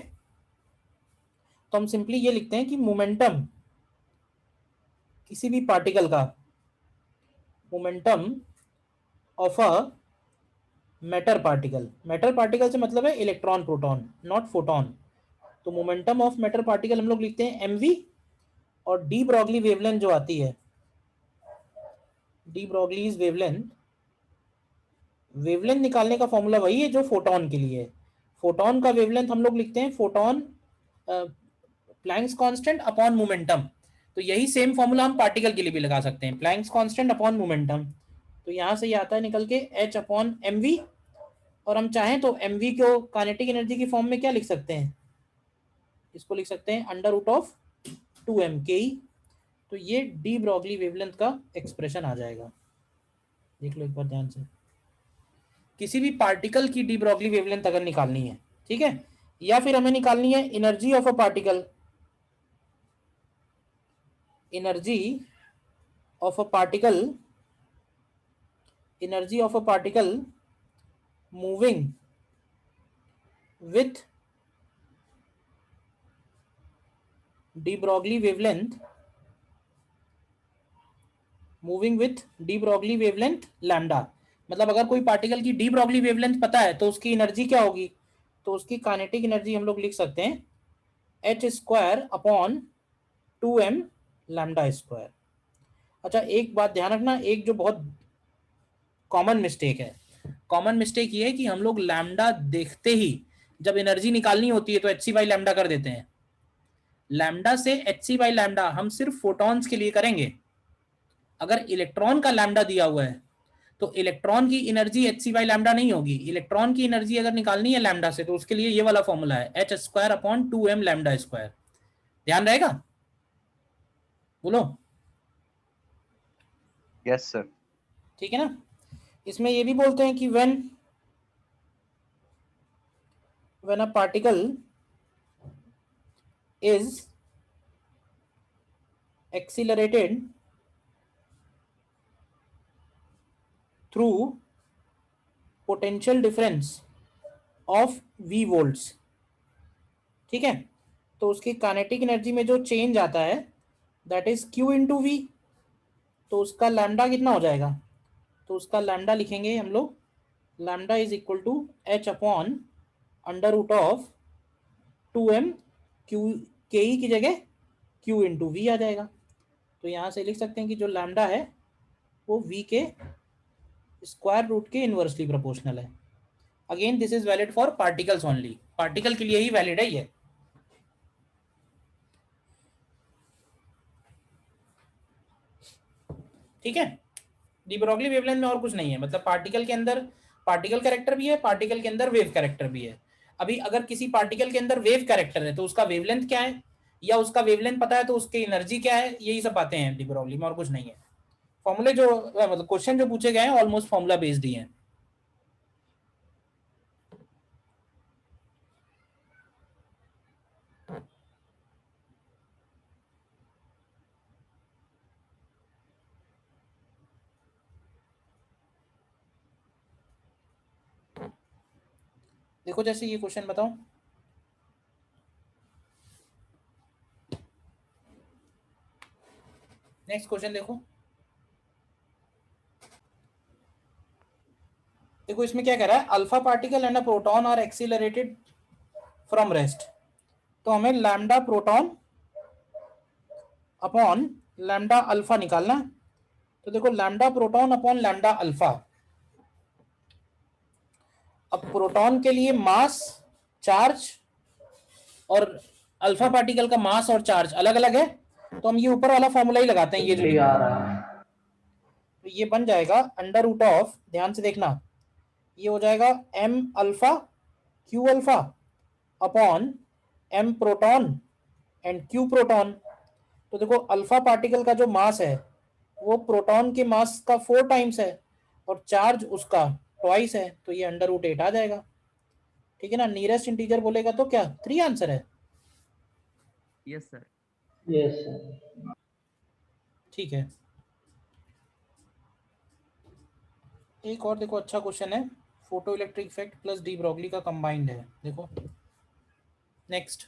[SPEAKER 1] तो हम सिंपली ये लिखते हैं कि मोमेंटम किसी भी पार्टिकल का, momentum of a matter particle, matter particle से मतलब है इलेक्ट्रॉन प्रोटॉन, नॉट फोटोन। तो मोमेंटम ऑफ मैटर पार्टिकल हम लोग लिखते हैं mv, और डी ब्रॉगली वेवलेंथ जो आती है, डी ब्रॉगलीज वेवलेंथ, वेवलेंथ निकालने का फॉर्मूला वही है जो फोटोन के लिए है। फोटोन का वेवलेंथ हम लोग लिखते हैं photon Planck's constant upon momentum. तो यही सेम फॉर्मूला हम पार्टिकल के लिए भी लगा सकते हैं, प्लैंक्स कांस्टेंट अपॉन मोमेंटम। तो यहां से ये आता है निकल के h अपॉन mv, और हम चाहें तो mv को काइनेटिक एनर्जी की फॉर्म में क्या लिख सकते हैं, इसको लिख सकते हैं under root of 2m ke। तो ये डी ब्रॉगली वेवलेंथ का एक्सप्रेशन आ जाएगा। देख लो एक बार ध्यान से, किसी भी पार्टिकल की डी ब्रॉगली वेवलेंथ अगर निकालनी है, ठीक है, या फिर हमें निकालनी है energy of a particle, energy of a particle, energy of a particle moving with D Broglie wavelength, moving with D Broglie wavelength lambda. मतलब अगर कोई पार्टिकल की डी ब्रॉगली वेवलेंथ पता है तो उसकी एनर्जी क्या होगी, तो उसकी काइनेटिक एनर्जी हम लोग लिख सकते हैं H square upon 2m lambda square. अच्छा, एक बात ध्यान रखना, एक जो बहुत कॉमन मिस्टेक है, कॉमन मिस्टेक ये है कि हम लोग लैम्डा देखते ही जब एनर्जी निकालनी होती है तो एच सी बाई लैम्डा कर देते हैं। लैम्डा से एच सी बाई लैम्डा हम सिर्फ फोटॉन्स के लिए करेंगे। अगर इलेक्ट्रॉन का लैम्डा दिया हुआ है तो इलेक्ट्रॉन की energy H C by lambda नहीं होगी। इलेक्ट्रॉन की एनर्जी अगर निकालनी है लैम्डा से तो उसके लिए ये वाला फॉर्मूला है H square upon 2m lambda square. ध्यान रहेगा, बोलो।
[SPEAKER 3] Yes sir.
[SPEAKER 1] ठीक है ना। इसमें ये भी बोलते हैं कि when a particle is accelerated through potential difference of v volts, ठीक है, तो उसकी काइनेटिक एनर्जी में जो चेंज आता है that is q into V. तो उसका लैम्डा कितना हो जाएगा, तो उसका लैम्डा लिखेंगे हम लोग, lambda is equal to h upon under root of 2m Q, K की जगह q इंटू वी आ जाएगा। तो यहाँ से लिख सकते हैं कि जो लैम्डा है वो v के स्क्वायर रूट के इनवर्सली प्रोपोर्शनल है। Again this is valid for particles only, particle के लिए ही वैलिड है ये। ठीक है, डी ब्रॉगली वेवलेंथ में और कुछ नहीं है, मतलब पार्टिकल के अंदर पार्टिकल कैरेक्टर भी है, पार्टिकल के अंदर वेव कैरेक्टर भी है। अभी अगर किसी पार्टिकल के अंदर वेव कैरेक्टर है तो उसका वेवलेंथ क्या है, या उसका वेवलेंथ पता है तो उसकी एनर्जी क्या है, यही सब बातें हैं डी ब्रॉगली में, और कुछ नहीं है। फॉर्मूले जो मतलब क्वेश्चन जो पूछे गए हैं ऑलमोस्ट फॉर्मूला बेस्ड ही हैं। देखो जैसे ये क्वेश्चन बताओ, नेक्स्ट क्वेश्चन देखो। देखो इसमें क्या कह रहा है, alpha particle and a proton are accelerated from rest. तो हमें lambda proton upon lambda alpha निकालना है। तो देखो lambda proton upon lambda alpha. अब प्रोटॉन के लिए मास, चार्ज और अल्फा पार्टिकल का मास और चार्ज अलग अलग है, तो हम ये ऊपर वाला फॉर्मूला ही लगाते हैं, ये जो
[SPEAKER 4] आ रहा है।
[SPEAKER 1] तो ये बन जाएगा अंडर रूट ऑफ, ध्यान से देखना, ये हो जाएगा m alpha q alpha upon m proton and q proton. तो देखो अल्फा पार्टिकल का जो मास है वो प्रोटॉन के मास का 4 टाइम्स है और चार्ज उसका ट्वाइस है, तो ये अंडर रूट 8 आ जाएगा। ठीक है ना, नियरेस्ट इंटीजर बोलेगा तो क्या 3 आंसर है।
[SPEAKER 3] Yes sir.
[SPEAKER 4] Yes sir.
[SPEAKER 1] ठीक है, एक और देखो अच्छा क्वेश्चन है, photo electric effect plus de Broglie का कंबाइंड है। देखो नेक्स्ट,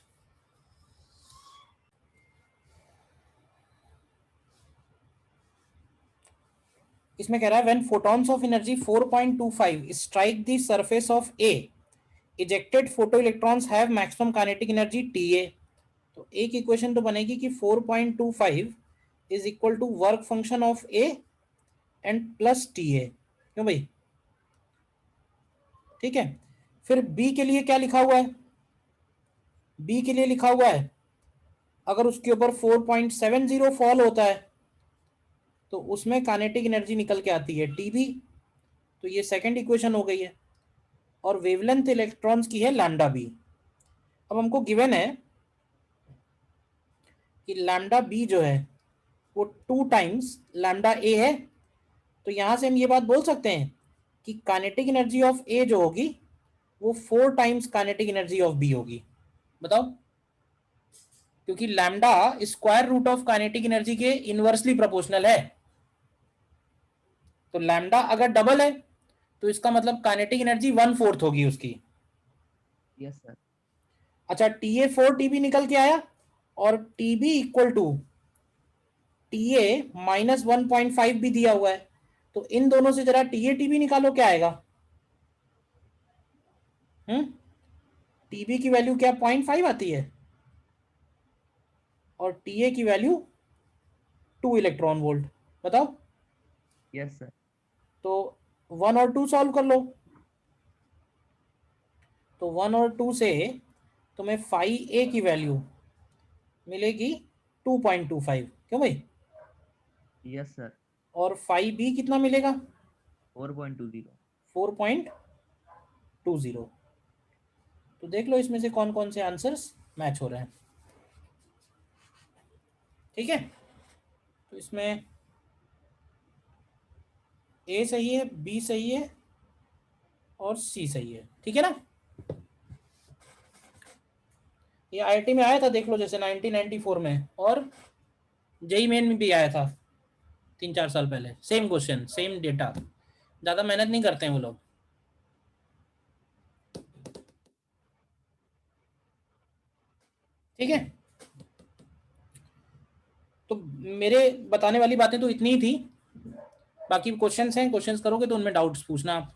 [SPEAKER 1] इसमें कह रहा है when photons of energy 4.25 strike the surface of A, ejected photo electrons have maximum kinetic energy TA। तो एक इक्वेशन तो बनेगी कि 4.25 is equal to work function of A and plus TA। क्यों भाई, ठीक है। फिर बी के लिए क्या लिखा हुआ है, बी के लिए लिखा हुआ है अगर उसके ऊपर 4.70 फॉल होता है तो उसमें काइनेटिक एनर्जी निकल के आती है TB। तो ये सेकंड इक्वेशन हो गई है, और वेवलेंथ इलेक्ट्रॉन्स की है लैम्डा बी। अब हमको गिवन है कि लैम्डा बी जो है वो 2 टाइम्स लैम्डा ए है, तो यहां से हम ये बात बोल सकते हैं कि काइनेटिक एनर्जी ऑफ ए जो होगी वो 4 times kinetic energy of B होगी। बताओ, क्योंकि lambda square root of kinetic energy के इनवर्सली प्रोपोर्शनल है। तो लैम्डा अगर डबल है तो इसका मतलब काइनेटिक एनर्जी 1/4 होगी उसकी।
[SPEAKER 3] Yes sir.
[SPEAKER 1] अच्छा, TA 4 TB निकल के आया और TB equal to TA minus 1.5 भी दिया हुआ है, तो इन दोनों से जरा TA TB निकालो, क्या आएगा। TB की वैल्यू क्या 0.5 आती है और TA की वैल्यू 2 इलेक्ट्रॉन वोल्ट। बताओ,
[SPEAKER 3] यस सर।
[SPEAKER 1] तो 1 और 2 सॉल्व कर लो। तो 1 और 2 से तुम्हें फाई ए की वैल्यू मिलेगी 2.25। क्यों भाई,
[SPEAKER 3] यस सर।
[SPEAKER 1] और फाई बी कितना मिलेगा
[SPEAKER 3] 4.20।
[SPEAKER 1] 4.20। तो देख लो इसमें से कौन कौन से आंसर्स मैच हो रहे हैं। ठीक है, तो इसमें ए सही है, बी सही है और सी सही है। ठीक है ना, ये IIT में आया था, देख लो, जैसे 1994 में, और जेई मेन में भी आया था 3-4 साल पहले। सेम क्वेश्चन, सेम डेटा, ज़्यादा मेहनत नहीं करते हैं वो लोग। ठीक है, तो मेरे बताने वाली बातें तो इतनी ही थी, बाकी क्वेश्चंस हैं, क्वेश्चंस करोगे तो उनमें डाउट्स पूछना आप।